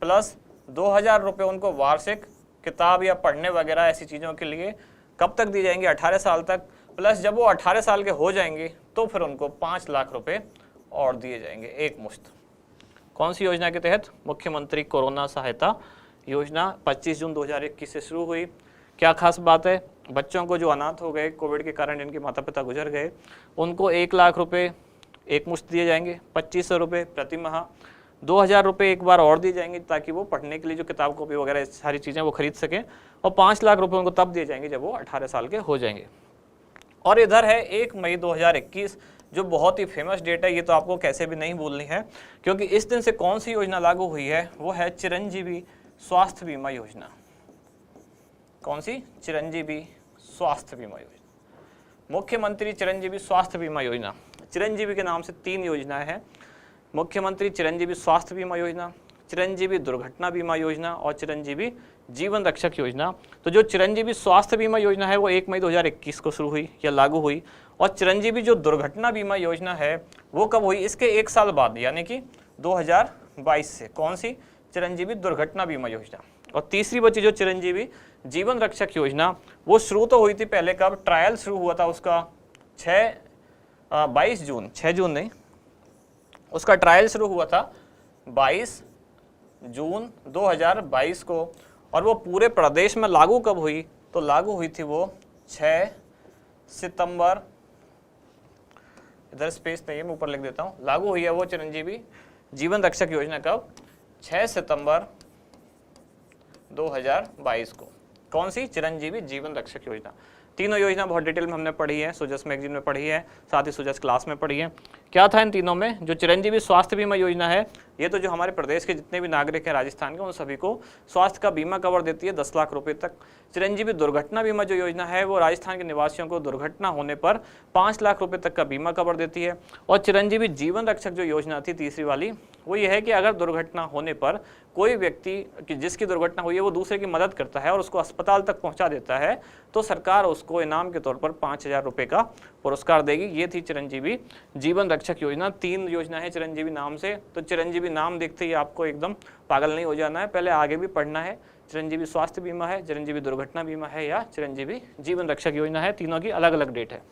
प्लस 2000 रुपये उनको वार्षिक किताब या पढ़ने वगैरह ऐसी चीज़ों के लिए कब तक दी जाएंगे, 18 साल तक। प्लस जब वो 18 साल के हो जाएंगे तो फिर उनको 5 लाख रुपए और दिए जाएंगे एक मुश्त। कौन सी योजना के तहत? मुख्यमंत्री कोरोना सहायता योजना 25 जून 2021 से शुरू हुई। क्या खास बात है? बच्चों को जो अनाथ हो गए कोविड के कारण, जिनके माता पिता गुजर गए, उनको 1 लाख रुपए एक मुश्त दिए जाएंगे, 2500 रुपये प्रति माह, 2000 रुपये एक बार और दिए जाएंगे ताकि वो पढ़ने के लिए जो किताब कॉपी वगैरह सारी चीज़ें वो खरीद सकें, और 5 लाख रुपये उनको तब दिए जाएंगे जब वो 18 साल के हो जाएंगे। और इधर है 1 मई 2021, जो बहुत ही फेमस डेट है, ये तो आपको कैसे भी नहीं भूलनी है, क्योंकि इस दिन से कौन सी योजना लागू हुई है? वो है चिरंजीवी स्वास्थ्य बीमा योजना। कौन सी? चिरंजीवी स्वास्थ्य बीमा योजना, मुख्यमंत्री चिरंजीवी स्वास्थ्य बीमा योजना। चिरंजीवी के नाम से 3 योजनाएं हैं, मुख्यमंत्री चिरंजीवी स्वास्थ्य बीमा योजना, चिरंजीवी दुर्घटना बीमा योजना और चिरंजीवी जीवन रक्षक योजना। तो जो चिरंजीवी स्वास्थ्य बीमा योजना है वो 1 मई 2021 को शुरू हुई या लागू हुई, और चिरंजीवी जो दुर्घटना बीमा योजना है वो कब हुई? इसके 1 साल बाद, यानी कि 2022 से। कौन सी? चिरंजीवी दुर्घटना बीमा योजना। और तीसरी बची जो चिरंजीवी जीवन रक्षक योजना, वो शुरू तो हुई थी पहले, कब? ट्रायल शुरू हुआ था उसका 6 जून नहीं, उसका ट्रायल शुरू हुआ था 22 जून 2022 को, और वो पूरे प्रदेश में लागू कब हुई? तो लागू हुई थी वो 6 सितंबर, इधर स्पेस नहीं है मैं ऊपर लिख देता हूँ, लागू हुई है वो चिरंजीवी जीवन रक्षक योजना कब? 6 सितंबर 2022 को। कौन सी? चिरंजीवी जीवन रक्षक योजना। तीनों योजना बहुत डिटेल में हमने पढ़ी है, सुजस मैगजीन में पढ़ी है, साथ ही सुजस क्लास में पढ़ी है। क्या था इन तीनों में? जो चिरंजीवी स्वास्थ्य बीमा योजना है, ये तो जो हमारे प्रदेश के जितने भी नागरिक हैं राजस्थान के, उन सभी को स्वास्थ्य का बीमा कवर देती है 10 लाख रुपए तक। चिरंजीवी दुर्घटना बीमा जो योजना है वो राजस्थान के निवासियों को दुर्घटना होने पर 5 लाख रुपए तक का बीमा कवर देती है। और चिरंजीवी जीवन रक्षक जो योजना थी तीसरी वाली, वो ये है कि अगर दुर्घटना होने पर कोई व्यक्ति जिसकी दुर्घटना हुई है वो दूसरे की मदद करता है और उसको अस्पताल तक पहुंचा देता है, तो सरकार उसको इनाम के तौर पर 5000 रुपये का पुरस्कार देगी। ये थी चिरंजीवी जीवन रक्षक योजना। 3 योजना है चिरंजीवी नाम से, तो चिरंजीवी नाम देखते ही आपको एकदम पागल नहीं हो जाना है, पहले आगे भी पढ़ना है। चिरंजीवी स्वास्थ्य बीमा है, चिरंजीवी दुर्घटना बीमा है, या चिरंजीवी जीवन रक्षक योजना है। तीनों की अलग अलग डेट है।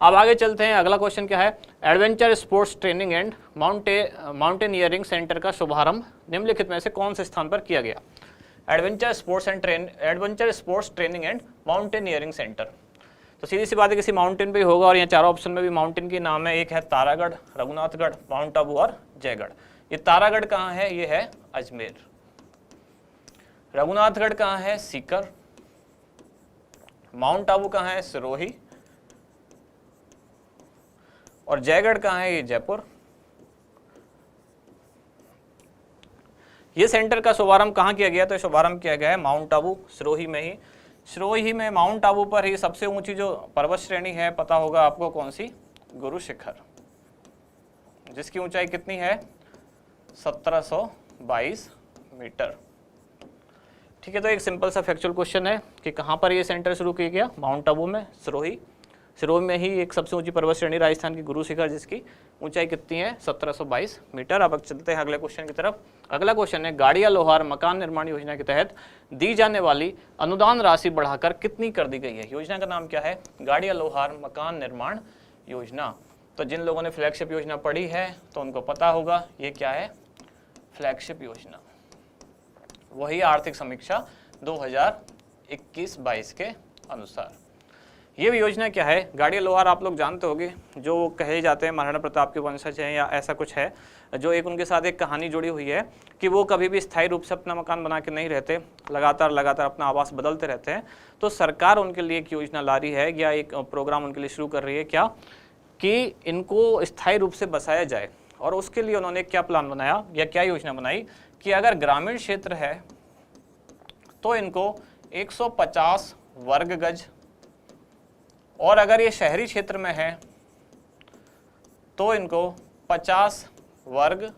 अब आगे चलते हैं। अगला क्वेश्चन क्या है? Adventure sports training and mountaineering centre का शुभारंभ निम्नलिखित में से कौन से स्थान पर किया गया? Adventure sports training and mountaineering centre, तो सीधी सी बात है किसी माउंटेन पे ही होगा, और यहाँ चारों ऑप्शन में भी माउंटेन के नाम है। एक है तारागढ़, रघुनाथगढ़, माउंट आबू और जयगढ़। ये तारागढ़ कहाँ है? ये है अजमेर। रघुनाथगढ़ कहाँ है? सीकर। माउंट आबू कहाँ है? सिरोही। और जयगढ़ कहाँ है? ये जयपुर। ये सेंटर का शुभारंभ कहाँ किया गया? तो शुभारंभ किया गया है माउंट आबू, सिरोही में ही। सिरोही में माउंट आबू पर ही सबसे ऊंची जो पर्वत श्रेणी है, पता होगा आपको कौन सी? गुरु शिखर, जिसकी ऊंचाई कितनी है? 1722 मीटर। ठीक है, तो एक सिंपल सा फैक्चुअल क्वेश्चन है कि कहाँ पर ये सेंटर शुरू किया गया? माउंट आबू में, सिरोही में ही एक सबसे ऊंची पर्वत श्रेणी राजस्थान की गुरु शिखर, जिसकी ऊंचाई कितनी है? 1722 मीटर। अब चलते हैं अगले क्वेश्चन की तरफ। अगला क्वेश्चन है, गाड़िया लोहार मकान निर्माण योजना के तहत दी जाने वाली अनुदान राशि बढ़ाकर कितनी कर दी गई है? योजना का नाम क्या है? गाड़िया लोहार मकान निर्माण योजना। तो जिन लोगों ने फ्लैगशिप योजना पढ़ी है तो उनको पता होगा ये क्या है? फ्लैगशिप योजना, वही आर्थिक समीक्षा 2021-22 के अनुसार। ये भी योजना क्या है? गाड़िया लोहार आप लोग जानते होंगे, जो कहे जाते हैं महाराणा प्रताप के वंशज हैं या ऐसा कुछ है, जो एक उनके साथ एक कहानी जुड़ी हुई है कि वो कभी भी स्थायी रूप से अपना मकान बना के नहीं रहते, लगातार अपना आवास बदलते रहते हैं। तो सरकार उनके लिए एक योजना ला रही है या एक प्रोग्राम उनके लिए शुरू कर रही है, क्या कि इनको स्थायी रूप से बसाया जाए। और उसके लिए उन्होंने क्या प्लान बनाया या क्या योजना बनाई कि अगर ग्रामीण क्षेत्र है तो इनको 150 वर्ग गज, और अगर ये शहरी क्षेत्र में है तो इनको 50 वर्ग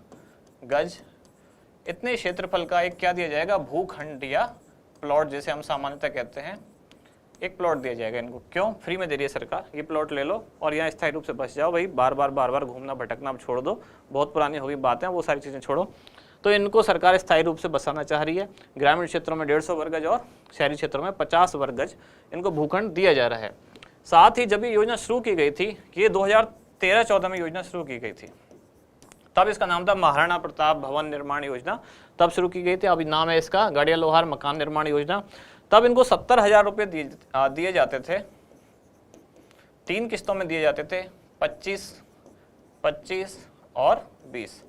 गज, इतने क्षेत्रफल का एक क्या दिया जाएगा? भूखंड या प्लॉट, जैसे हम सामान्यतः कहते हैं, एक प्लॉट दिया जाएगा इनको। क्यों? फ्री में दे रही है सरकार, ये प्लॉट ले लो और यहाँ स्थायी रूप से बस जाओ भाई, बार बार घूमना भटकना अब छोड़ दो, बहुत पुरानी हो गई बातें, वो सारी चीज़ें छोड़ो। तो इनको सरकार स्थायी रूप से बसाना चाह रही है। ग्रामीण क्षेत्रों में 150 वर्ग गज और शहरी क्षेत्रों में 50 वर्ग गज इनको भूखंड दिया जा रहा है। साथ ही जब ये योजना शुरू की गई थी कि ये 13-14 में योजना शुरू की गई थी। तब इसका नाम था महाराणा प्रताप भवन निर्माण योजना, तब शुरू की गई थी। अभी नाम है इसका गड़िया लोहार मकान निर्माण योजना। तब इनको 70,000 रुपये दिए जाते थे, 3 किस्तों में दिए जाते थे, 25, 25 और 20।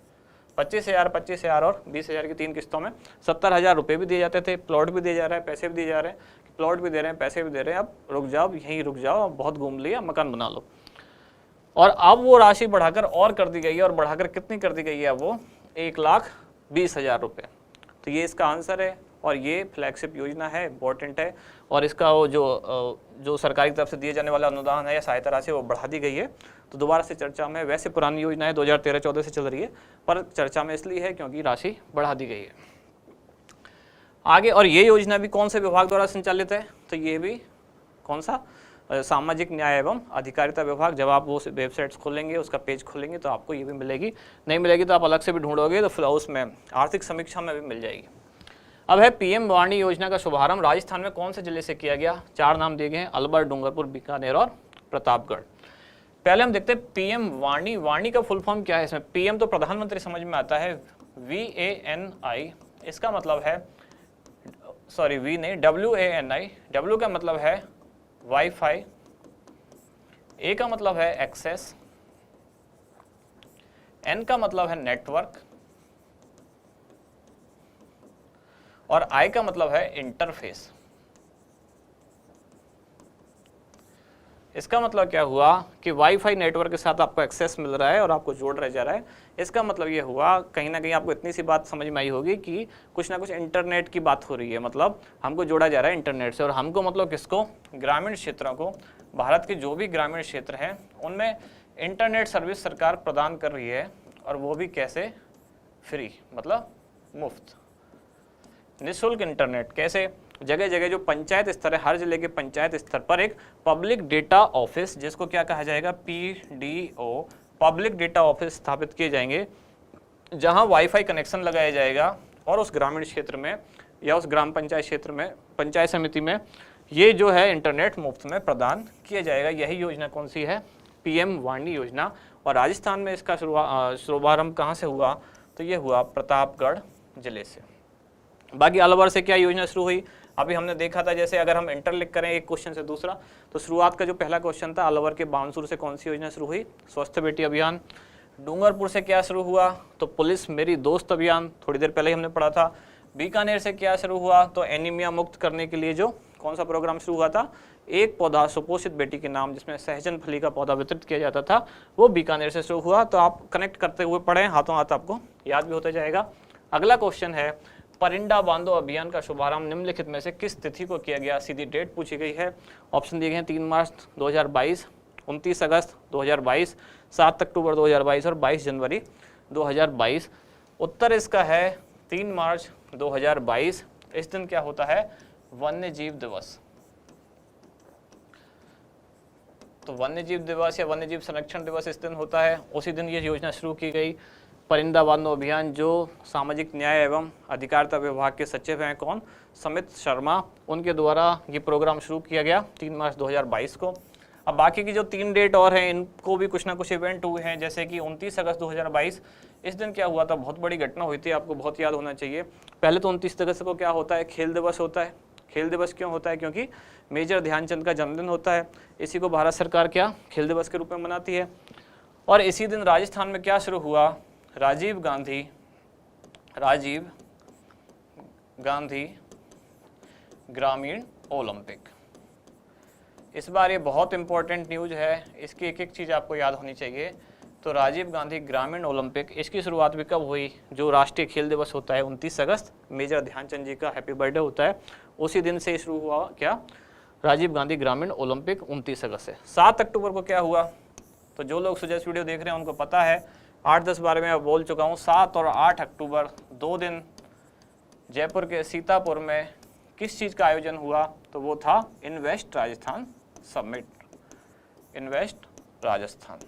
25,000, 25,000 और 20,000 की 3 किस्तों में 70,000 रुपये भी दिए जाते थे। प्लॉट भी दिए जा रहा है, पैसे भी दिए जा रहे हैं, प्लॉट भी दे रहे हैं, पैसे भी दे रहे हैं, अब रुक जाओ, यहीं रुक जाओ, अब बहुत घूम लिया, मकान बना लो। और अब वो राशि बढ़ाकर और कर दी गई है, और बढ़ाकर कितनी कर दी गई है? वो 1,20,000 रुपये। तो ये इसका आंसर है, और ये फ्लैगशिप योजना है, इंपॉर्टेंट है। और इसका वो जो सरकारी तरफ से दिए जाने वाला अनुदान है या सहायता राशि वो बढ़ा दी गई है। तो दोबारा से चर्चा में, वैसे पुरानी योजना है, 2013-14 से चल रही है, पर चर्चा में इसलिए है क्योंकि राशि बढ़ा दी गई है। आगे, और ये योजना भी कौन से विभाग द्वारा संचालित है? तो ये भी कौन सा? सामाजिक न्याय एवं अधिकारिता विभाग। जब आप वो वेबसाइट्स खोलेंगे, उसका पेज खोलेंगे, तो आपको ये भी मिलेगी। नहीं मिलेगी तो आप अलग से भी ढूंढोगे, तो फिर उसमें आर्थिक समीक्षा में भी मिल जाएगी। अब है पीएम वाणी योजना का शुभारंभ राजस्थान में कौन से जिले से किया गया? 4 नाम दिए गए हैं, अलवर, डूंगरपुर, बीकानेर और प्रतापगढ़। पहले हम देखते हैं पीएम वाणी। वाणी का फुल फॉर्म क्या है? इसमें पीएम तो प्रधानमंत्री समझ में आता है, VANI, इसका मतलब है, सॉरी वी नहीं, WANI। W का मतलब है वाईफाई, ए का मतलब है एक्सेस, N का मतलब है नेटवर्क, और I का मतलब है इंटरफेस। इसका मतलब क्या हुआ कि वाईफाई नेटवर्क के साथ आपको एक्सेस मिल रहा है और आपको जोड़ रहा जा रहा है। इसका मतलब ये हुआ, कहीं ना कहीं आपको इतनी सी बात समझ में आई होगी कि कुछ ना कुछ इंटरनेट की बात हो रही है, मतलब हमको जोड़ा जा रहा है इंटरनेट से। और हमको मतलब किसको? ग्रामीण क्षेत्रों को। भारत के जो भी ग्रामीण क्षेत्र हैं उनमें इंटरनेट सर्विस सरकार प्रदान कर रही है, और वो भी कैसे? फ्री, मतलब मुफ्त, निःशुल्क इंटरनेट। कैसे? जगह जगह जो पंचायत स्तर है, हर जिले के पंचायत स्तर पर एक पब्लिक डेटा ऑफिस, जिसको क्या कहा जाएगा? PDO, पब्लिक डेटा ऑफिस स्थापित किए जाएंगे, जहां वाईफाई कनेक्शन लगाया जाएगा, और उस ग्रामीण क्षेत्र में या उस ग्राम पंचायत क्षेत्र में, पंचायत समिति में, ये जो है इंटरनेट मुफ्त में प्रदान किया जाएगा। यही योजना कौन सी है? पीएम वाणी योजना। और राजस्थान में इसका शुभारंभ कहाँ से हुआ? तो ये हुआ प्रतापगढ़ जिले से। बाकी अलवर से क्या योजना शुरू हुई? अभी हमने देखा था, जैसे अगर हम इंटरलिंक करें एक क्वेश्चन से दूसरा, तो शुरुआत का जो पहला क्वेश्चन था, अलवर के बानसूर से कौन सी योजना शुरू हुई? स्वस्थ बेटी अभियान। डूंगरपुर से क्या शुरू हुआ? तो पुलिस मेरी दोस्त अभियान, थोड़ी देर पहले ही हमने पढ़ा था। बीकानेर से क्या शुरू हुआ? तो एनीमिया मुक्त करने के लिए जो कौन सा प्रोग्राम शुरू हुआ था? एक पौधा सुपोषित बेटी के नाम, जिसमें सहजन फली का पौधा वितरित किया जाता था, वो बीकानेर से शुरू हुआ। तो आप कनेक्ट करते हुए पढ़ें, हाथों हाथ आपको याद भी होता जाएगा। अगला क्वेश्चन है, परिंदा बांधो अभियान का शुभारंभ निम्नलिखित में से किस तिथि को किया गया? सीधी डेट पूछी गई है। ऑप्शन दिए गए हैं 3 मार्च 2022, 29 अगस्त 2022, 7 अक्टूबर 2022 और 22 जनवरी 2022। उत्तर इसका है 3 मार्च 2022। इस दिन क्या होता है? वन्य जीव दिवस। तो वन्य जीव दिवस या वन्य जीव संरक्षण दिवस इस दिन होता है। उसी दिन ये योजना शुरू की गई, परिंदा बांधो अभियान, जो सामाजिक न्याय एवं अधिकारिता विभाग के सचिव हैं, कौन? समित शर्मा, उनके द्वारा ये प्रोग्राम शुरू किया गया 3 मार्च 2022 को। अब बाकी की जो 3 डेट और हैं, इनको भी कुछ ना कुछ इवेंट हुए हैं, जैसे कि 29 अगस्त 2022, इस दिन क्या हुआ था? बहुत बड़ी घटना हुई थी, आपको बहुत याद होना चाहिए। पहले तो 29 अगस्त को क्या होता है? खेल दिवस होता है। खेल दिवस क्यों होता है? क्योंकि मेजर ध्यानचंद का जन्मदिन होता है। इसी को भारत सरकार क्या खेल दिवस के रूप में मनाती है। और इसी दिन राजस्थान में क्या शुरू हुआ? राजीव गांधी ग्रामीण ओलंपिक। इस बार ये बहुत इंपॉर्टेंट न्यूज है, इसकी एक एक चीज़ आपको याद होनी चाहिए। तो राजीव गांधी ग्रामीण ओलंपिक, इसकी शुरुआत भी कब हुई? जो राष्ट्रीय खेल दिवस होता है 29 अगस्त, मेजर ध्यानचंद जी का हैप्पी बर्थडे होता है, उसी दिन से शुरू हुआ क्या? राजीव गांधी ग्रामीण ओलंपिक 29 अगस्त से। 7 अक्टूबर को क्या हुआ? तो जो लोग सुजैस वीडियो देख रहे हैं उनको पता है, 8-10 बारे में मैं बोल चुका हूँ। 7 और 8 अक्टूबर 2 दिन जयपुर के सीतापुर में किस चीज़ का आयोजन हुआ? तो वो था invest Rajasthan summit. Invest Rajasthan.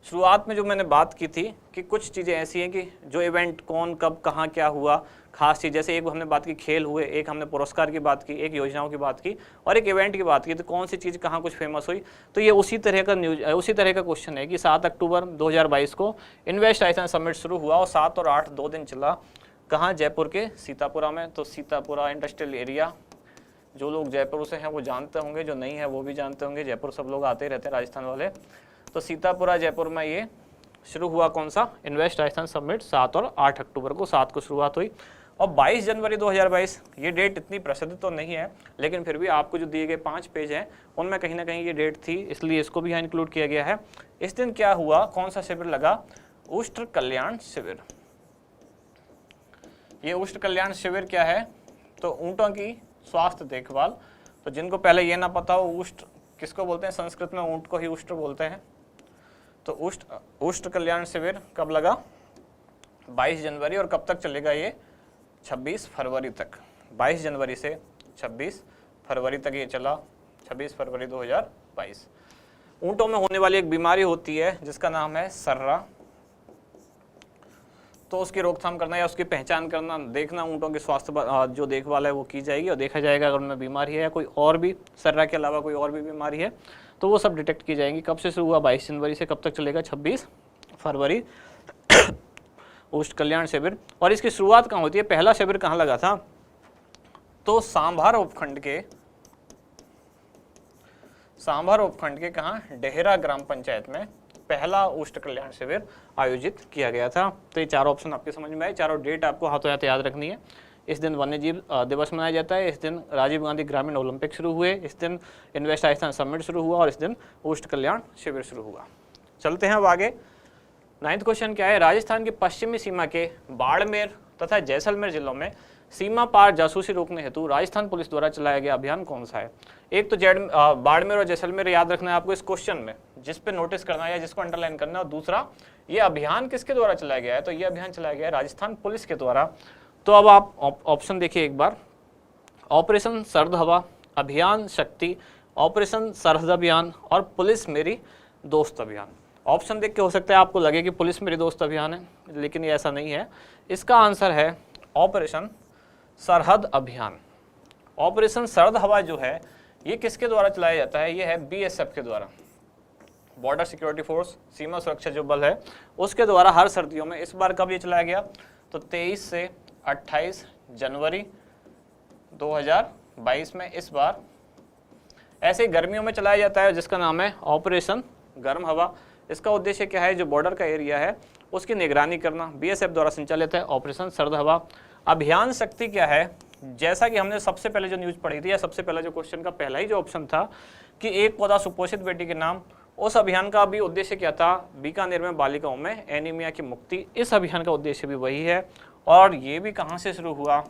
शुरुआत में जो मैंने बात की थी कि कुछ चीज़ें ऐसी हैं कि जो इवेंट कौन कब कहाँ क्या हुआ, खास चीज़, जैसे एक हमने बात की खेल हुए, एक हमने पुरस्कार की बात की, एक योजनाओं की बात की और एक इवेंट की बात की, तो कौन सी चीज़ कहाँ कुछ फेमस हुई। तो ये उसी तरह का न्यूज, उसी तरह का क्वेश्चन है कि 7 अक्टूबर 2022 को इन्वेस्ट राजस्थान समिट शुरू हुआ और 7 और 8 2 दिन चला। कहाँ? जयपुर के सीतापुरा में। तो सीतापुरा इंडस्ट्रियल एरिया, जो लोग जयपुर से हैं वो जानते होंगे, जो नहीं है वो भी जानते होंगे, जयपुर सब लोग आते रहते हैं राजस्थान वाले। तो सीतापुरा जयपुर में ये शुरू हुआ कौन सा? इन्वेस्ट राजस्थान समिट 7 और 8 अक्टूबर को, 7 को शुरुआत हुई और 22 जनवरी 2022, ये डेट इतनी प्रसिद्ध तो नहीं है लेकिन फिर भी आपको जो दिए गए 5 पेज हैं उनमें कहीं ना कहीं ये डेट थी, इसलिए इसको भी यहाँ इंक्लूड किया गया है। इस दिन क्या हुआ, कौन सा शिविर लगा? उष्ट्र कल्याण शिविर। ये उष्ट्र कल्याण शिविर क्या है? तो ऊँटों की स्वास्थ्य देखभाल। तो जिनको पहले ये ना पता हो, उष्ट्र किसको बोलते हैं? संस्कृत में ऊँट को ही उष्ट्र बोलते हैं। तो उष्ट्र कल्याण शिविर कब लगा? 22 जनवरी। और कब तक चलेगा ये? 26 फरवरी तक। 22 जनवरी से 26 फरवरी तक ये चला, 26 फरवरी 2022। ऊँटों में होने वाली एक बीमारी होती है जिसका नाम है सर्रा। तो उसकी रोकथाम करना या उसकी पहचान करना, देखना ऊँटों के स्वास्थ्य जो देखभाल है वो की जाएगी और देखा जाएगा अगर उनमें बीमारी है या कोई और भी सर्रा के अलावा कोई और भी बीमारी है तो वो सब डिटेक्ट की जाएंगी। कब से शुरू हुआ? 22 जनवरी से कब तक चलेगा? 26 फरवरी उष्ट्र कल्याण शिविर। और इसकी शुरुआत कहाँ होती है? पहला शिविर कहाँ लगा था? तो सांभर उपखंड के कहाँ? डेहरा ग्राम पंचायत में पहला उष्ट्र कल्याण शिविर आयोजित किया गया था। तो ये चारों ऑप्शन आपके समझ में आए, चारों डेट आपको हाथों हाथ याद रखनी है। इस दिन वन्य जीव दिवस मनाया जाता है, इस दिन राजीव गांधी ग्रामीण ओलंपिक शुरू हुए, इस दिन इन्वेस्ट राजस्थान समिट शुरू हुआ और इस दिन उष्ट्र कल्याण शिविर शुरू हुआ। चलते हैं अब आगे। 9th क्वेश्चन क्या है? राजस्थान की पश्चिमी सीमा के बाड़मेर तथा जैसलमेर जिलों में सीमा पार जासूसी रोकने हेतु राजस्थान पुलिस द्वारा चलाया गया अभियान कौन सा है? एक तो बाड़मेर और जैसलमेर याद रखना है आपको इस क्वेश्चन में, जिस पे नोटिस करना है या जिसको अंडरलाइन करना है। और दूसरा, ये अभियान किसके द्वारा चलाया गया है? तो ये अभियान चलाया गया है राजस्थान पुलिस के द्वारा। तो अब आप ऑप्शन देखिए एक बार। ऑपरेशन सर्द हवा, अभियान शक्ति, ऑपरेशन सरहद अभियान और पुलिस मेरी दोस्त अभियान। ऑप्शन देख के हो सकता है आपको लगे कि पुलिस मेरी दोस्त अभियान है, लेकिन ये ऐसा नहीं है। इसका आंसर है ऑपरेशन सरहद अभियान। ऑपरेशन सरहद हवा जो है ये किसके द्वारा चलाया जाता है? ये है BSF के द्वारा, बॉर्डर सिक्योरिटी फोर्स, सीमा सुरक्षा जो बल है उसके द्वारा हर सर्दियों में। इस बार कब ये चलाया गया? तो 23 से 28 जनवरी 2022 में इस बार। ऐसे ही गर्मियों में चलाया जाता है जिसका नाम है ऑपरेशन गर्म हवा। इसका उद्देश्य क्या है? जो बॉर्डर का एरिया है उसकी निगरानी करना, BSF द्वारा संचालित है ऑपरेशन सर्द हवा। अभियान शक्ति क्या है? जैसा कि हमने सबसे पहले जो न्यूज पढ़ी थी या सबसे पहला जो क्वेश्चन का पहला ही जो ऑप्शन था कि एक पौधा सुपोषित बेटी के नाम, उस अभियान का भी उद्देश्य क्या था? बीकानेर में बालिकाओं में एनीमिया की मुक्ति। इस अभियान का उद्देश्य भी वही है और ये भी कहाँ से शुरू हुआ?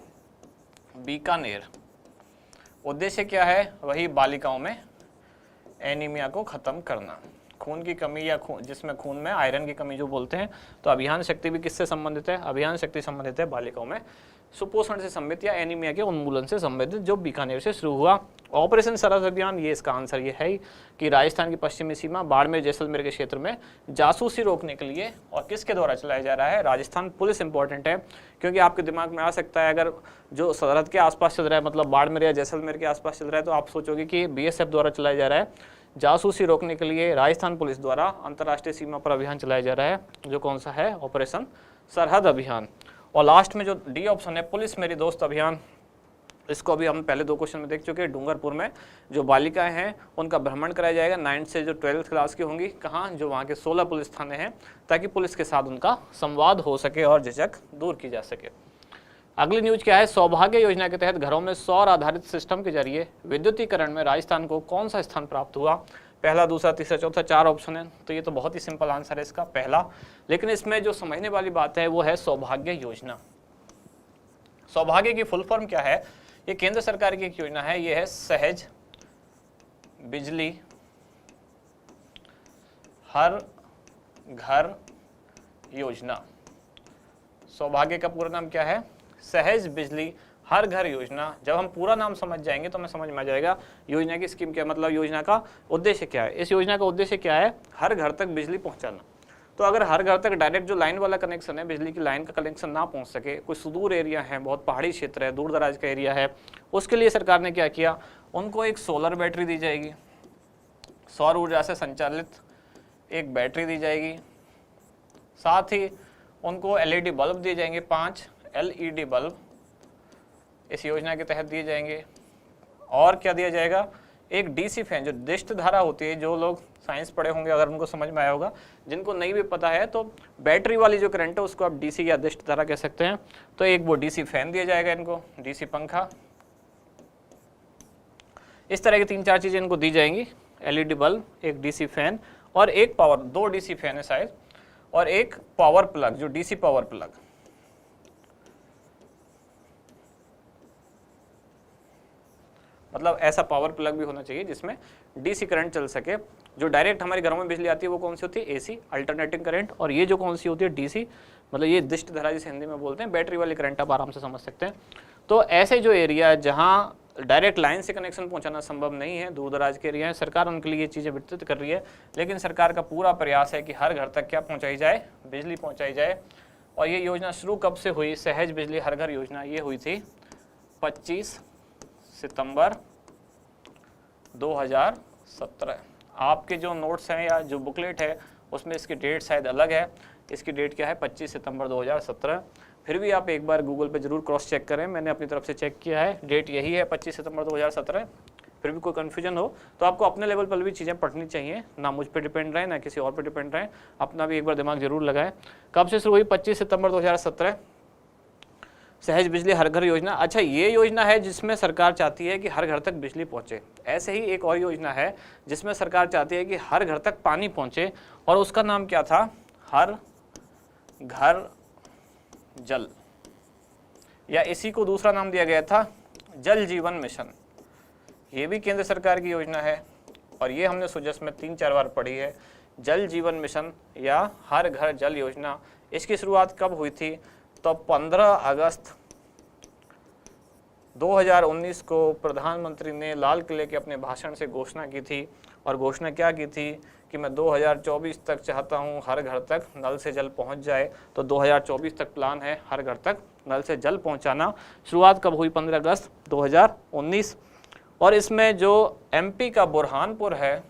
बीकानेर। उद्देश्य क्या है? वही बालिकाओं में एनीमिया को खत्म करना, खून की कमी या जिसमें खून में आयरन की कमी जो बोलते हैं। तो अभियान शक्ति भी किससे संबंधित है? अभियान शक्ति संबंधित है बालिकाओं में सुपोषण से संबंधित या एनीमिया के उन्मूलन से संबंधित, जो बीकानेर से शुरू हुआ। ऑपरेशन सरहद अभियान, ये इसका आंसर ये है कि राजस्थान की पश्चिमी सीमा बाड़मेर जैसलमेर के क्षेत्र में जासूसी रोकने के लिए और किसके द्वारा चलाया जा रहा है? राजस्थान पुलिस। इंपॉर्टेंट है क्योंकि आपके दिमाग में आ सकता है अगर जो सरहद के आसपास चल रहा है, मतलब बाड़मेर या जैसलमेर के आसपास चल रहा है, तो आप सोचोगे कि BSF द्वारा चलाया जा रहा है। जासूसी रोकने के लिए राजस्थान पुलिस द्वारा अंतर्राष्ट्रीय सीमा पर अभियान चलाया जा रहा है, जो कौन सा है? ऑपरेशन सरहद अभियान। और लास्ट में जो D ऑप्शन है पुलिस मेरी दोस्त अभियान, इसको अभी हम पहले 2 क्वेश्चन में देख चुके हैं। डूंगरपुर में जो बालिकाएं हैं उनका भ्रमण कराया जाएगा 9th से जो 12th क्लास की होंगी, कहाँ? जो वहाँ के 16 पुलिस थाने हैं, ताकि पुलिस के साथ उनका संवाद हो सके और झिझक दूर की जा सके। अगली न्यूज क्या है? सौभाग्य योजना के तहत घरों में सौर आधारित सिस्टम के जरिए विद्युतीकरण में राजस्थान को कौन सा स्थान प्राप्त हुआ? पहला, दूसरा, तीसरा, चौथा, 4 ऑप्शन है। तो ये तो बहुत ही सिंपल आंसर है इसका, पहला। लेकिन इसमें जो समझने वाली बात है वो है सौभाग्य योजना। सौभाग्य की फुल फॉर्म क्या है? ये केंद्र सरकार की एक योजना है, ये है सहज बिजली हर घर योजना। सौभाग्य का पूरा नाम क्या है? सहज बिजली हर घर योजना। जब हम पूरा नाम समझ जाएंगे तो हमें समझ में आ जाएगा योजना की स्कीम क्या, मतलब योजना का उद्देश्य क्या है। इस योजना का उद्देश्य क्या है? हर घर तक बिजली पहुंचाना। तो अगर हर घर तक डायरेक्ट जो लाइन वाला कनेक्शन है, बिजली की लाइन का कनेक्शन ना पहुंच सके, कोई सुदूर एरिया है, बहुत पहाड़ी क्षेत्र है, दूर दराज का एरिया है, उसके लिए सरकार ने क्या किया, उनको एक सोलर बैटरी दी जाएगी, सौर ऊर्जा से संचालित एक बैटरी दी जाएगी। साथ ही उनको एलईडी बल्ब दिए जाएंगे, 5 एलईडी बल्ब इस योजना के तहत दिए जाएंगे। और क्या दिया जाएगा, एक डीसी फैन, जो दिष्ट धारा होती है, जो लोग साइंस पढ़े होंगे अगर उनको समझ में आया होगा, जिनको नहीं भी पता है तो बैटरी वाली जो करंट है उसको आप डीसी या दिष्ट धारा कह सकते हैं। तो एक वो डीसी फैन दिया जाएगा इनको, डीसी पंखा, इस तरह की 3-4 चीजें इनको दी जाएंगी, एलईडी बल्ब, एक डीसी फैन और एक पावर, 2 डीसी फैन है शायद, और एक पावर प्लग, जो डीसी पावर प्लग। मतलब ऐसा पावर प्लग भी होना चाहिए जिसमें डीसी करंट चल सके। जो डायरेक्ट हमारे घरों में बिजली आती है वो कौन सी होती है, एसी, अल्टरनेटिंग करंट, और ये जो कौन सी होती है, डीसी, मतलब ये दिष्ट धारा जिसे हिंदी में बोलते हैं, बैटरी वाली करंट आप आराम से समझ सकते हैं। तो ऐसे जो एरिया है जहाँ डायरेक्ट लाइन से कनेक्शन पहुंचाना संभव नहीं है, दूर दराज के एरिया है, सरकार उनके लिए ये चीज़ें वितरित कर रही है। लेकिन सरकार का पूरा प्रयास है कि हर घर तक क्या पहुँचाई जाए, बिजली पहुँचाई जाए। और ये योजना शुरू कब से हुई, सहज बिजली हर घर योजना, ये हुई थी 25 सितंबर 2017। आपके जो नोट्स हैं या जो बुकलेट है उसमें इसकी डेट शायद अलग है, इसकी डेट क्या है, 25 सितंबर 2017। फिर भी आप एक बार गूगल पे जरूर क्रॉस चेक करें, मैंने अपनी तरफ से चेक किया है, डेट यही है 25 सितंबर 2017। फिर भी कोई कन्फ्यूजन हो तो आपको अपने लेवल पर भी चीज़ें पढ़नी चाहिए, ना मुझ पर डिपेंड रहे ना किसी और पर डिपेंड रहे, अपना भी एक बार दिमाग जरूर लगाएं। कब से शुरू हुई, 25 सितंबर 2017, सहज बिजली हर घर योजना। अच्छा, ये योजना है जिसमें सरकार चाहती है कि हर घर तक बिजली पहुंचे। ऐसे ही एक और योजना है जिसमें सरकार चाहती है कि हर घर तक पानी पहुंचे, और उसका नाम क्या था, हर घर जल, या इसी को दूसरा नाम दिया गया था जल जीवन मिशन। ये भी केंद्र सरकार की योजना है और ये हमने सुजस में 3-4 बार पढ़ी है, जल जीवन मिशन या हर घर जल योजना। इसकी शुरुआत कब हुई थी, तो 15 अगस्त 2019 को प्रधानमंत्री ने लाल किले के अपने भाषण से घोषणा की थी। और घोषणा क्या की थी कि मैं 2024 तक चाहता हूं हर घर तक नल से जल पहुंच जाए। तो 2024 तक प्लान है हर घर तक नल से जल पहुंचाना। शुरुआत कब हुई, 15 अगस्त 2019। और इसमें जो एमपी का बुरहानपुर है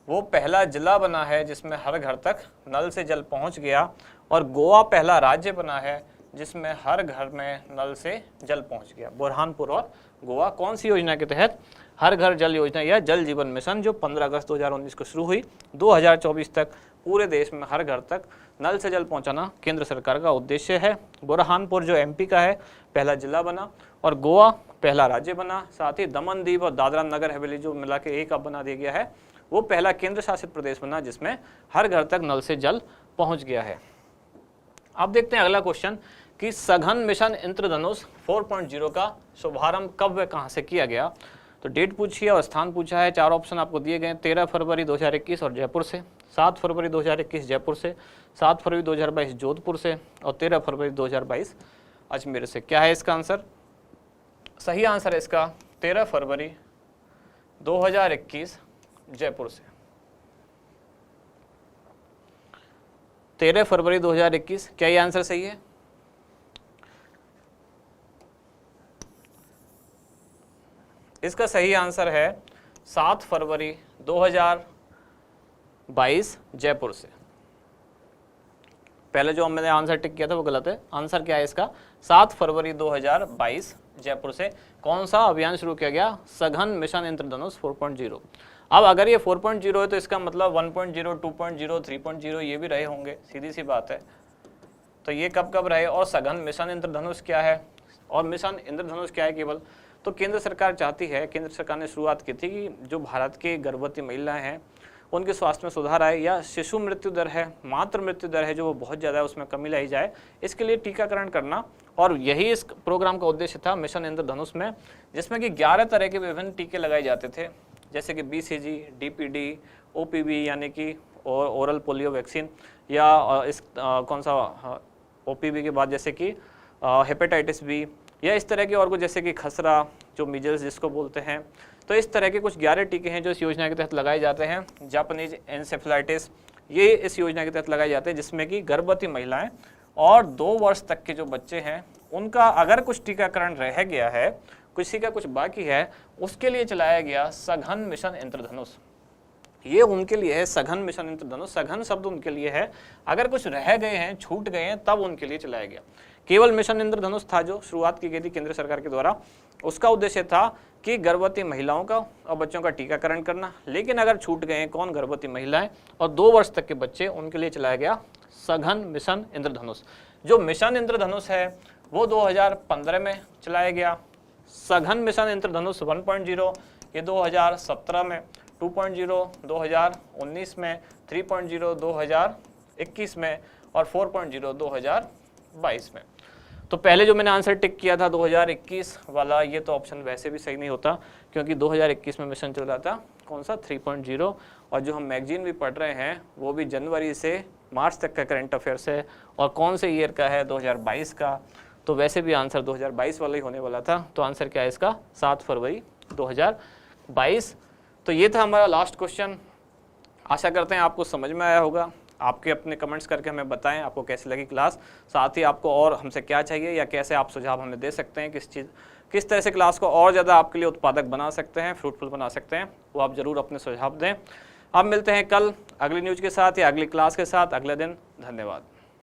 वो पहला जिला बना है जिसमें हर घर तक नल से जल पहुंच गया। और गोवा पहला राज्य बना है जिसमें हर घर में नल से जल पहुंच गया। बुरहानपुर और गोवा कौन सी योजना के तहत, हर घर जल योजना या जल जीवन मिशन, जो 15 अगस्त 2019 को शुरू हुई। 2024 तक पूरे देश में हर घर तक नल से जल पहुंचाना केंद्र सरकार का उद्देश्य है। बुरहानपुर जो एमपी का है पहला जिला बना और गोवा पहला राज्य बना। साथ ही दमन दीव और दादरा नगर हवेली जो मिला के एक अब बना दिया गया है, वो पहला केंद्र शासित प्रदेश बना जिसमें हर घर तक नल से जल पहुंच गया है। अब देखते हैं अगला क्वेश्चन कि सघन मिशन इंद्रधनुष 4.0 का शुभारंभ कब व कहां से किया गया। तो डेट पूछी है और स्थान पूछा है। 4 ऑप्शन आपको दिए गए, 13 फरवरी 2021 और जयपुर से, 7 फरवरी 2021 जयपुर से, 7 फरवरी 2022 जोधपुर से और 13 फरवरी 2022 अजमेर से। क्या है इसका आंसर? सही आंसर है इसका 13 फरवरी 2021 जयपुर से। 13 फरवरी 2021, क्या ये आंसर सही है? इसका सही आंसर है 7 फरवरी 2022 जयपुर से। पहले जो मैंने आंसर टिक किया था वो गलत है। आंसर क्या है इसका? 7 फरवरी 2022 जयपुर से। कौन सा अभियान शुरू किया गया? सघन मिशन इंद्रधनुष 4.0। अब अगर ये 4.0 है तो इसका मतलब 1.0, 2.0, 3.0 ये भी रहे होंगे, सीधी सी बात है। तो ये कब कब रहे और सघन मिशन इंद्रधनुष क्या है और मिशन इंद्रधनुष क्या है केवल? तो केंद्र सरकार चाहती है, केंद्र सरकार ने शुरुआत की थी कि जो भारत के गर्भवती महिलाएं हैं उनके स्वास्थ्य में सुधार आए, या शिशु मृत्यु दर है, मातृ मृत्यु दर है जो वो बहुत ज़्यादा है, उसमें कमी लाई जाए, इसके लिए टीकाकरण करना। और यही इस प्रोग्राम का उद्देश्य था मिशन इंद्रधनुष में, जिसमें कि 11 तरह के विभिन्न टीके लगाए जाते थे, जैसे कि BCG, DPD, OPV यानी कि ओरल पोलियो वैक्सीन, या इस कौन सा OPV के बाद जैसे कि हेपेटाइटिस B, या इस तरह के और कुछ जैसे कि खसरा जो मीजल्स जिसको बोलते हैं। तो इस तरह के कुछ 11 टीके हैं जो इस योजना के तहत लगाए जाते हैं। जापानीज एन्सेफेलाइटिस ये इस योजना के तहत लगाए जाते हैं, जिसमें कि गर्भवती महिलाएं और 2 वर्ष तक के जो बच्चे हैं उनका अगर कुछ टीकाकरण रह गया है, किसी का कुछ बाकी है, उसके लिए चलाया गया सघन मिशन इंद्रधनुष। ये उनके लिए है सघन मिशन इंद्रधनुष। सघन शब्द उनके लिए है, अगर कुछ रह गए हैं, छूट गए हैं, तब उनके लिए चलाया गया। केवल मिशन इंद्रधनुष था जो शुरुआत की गई थी केंद्र सरकार के द्वारा, उसका उद्देश्य था कि गर्भवती महिलाओं का और बच्चों का टीकाकरण करना। लेकिन अगर छूट गए हैं कौन, गर्भवती महिलाएं और 2 वर्ष तक के बच्चे, उनके लिए चलाया गया सघन मिशन इंद्रधनुष। जो मिशन इंद्रधनुष है वो 2015 में चलाया गया। सघन मिशन इंद्रधनुष 1.0 ये 2017 में, 2.0 2019 में, 3.0 2021 में और 4.0 2022 में। तो पहले जो मैंने आंसर टिक किया था 2021 वाला, ये तो ऑप्शन वैसे भी सही नहीं होता, क्योंकि 2021 में मिशन चल रहा था कौन सा, 3.0, और जो हम मैगजीन भी पढ़ रहे हैं वो भी जनवरी से मार्च तक का करंट अफेयर्स है, और कौन से ईयर का है, 2022 का। तो वैसे भी आंसर 2022 वाला ही होने वाला था। तो आंसर क्या है इसका, 7 फरवरी 2022। तो ये था हमारा लास्ट क्वेश्चन। आशा करते हैं आपको समझ में आया होगा। आपके अपने कमेंट्स करके हमें बताएं आपको कैसी लगी क्लास, साथ ही आपको और हमसे क्या चाहिए या कैसे आप सुझाव हमें दे सकते हैं, किस तरह से क्लास को और ज़्यादा आपके लिए उत्पादक बना सकते हैं, फ्रूटफुल बना सकते हैं, वो आप ज़रूर अपने सुझाव दें। अब मिलते हैं कल अगली न्यूज़ के साथ या अगली क्लास के साथ अगले दिन। धन्यवाद।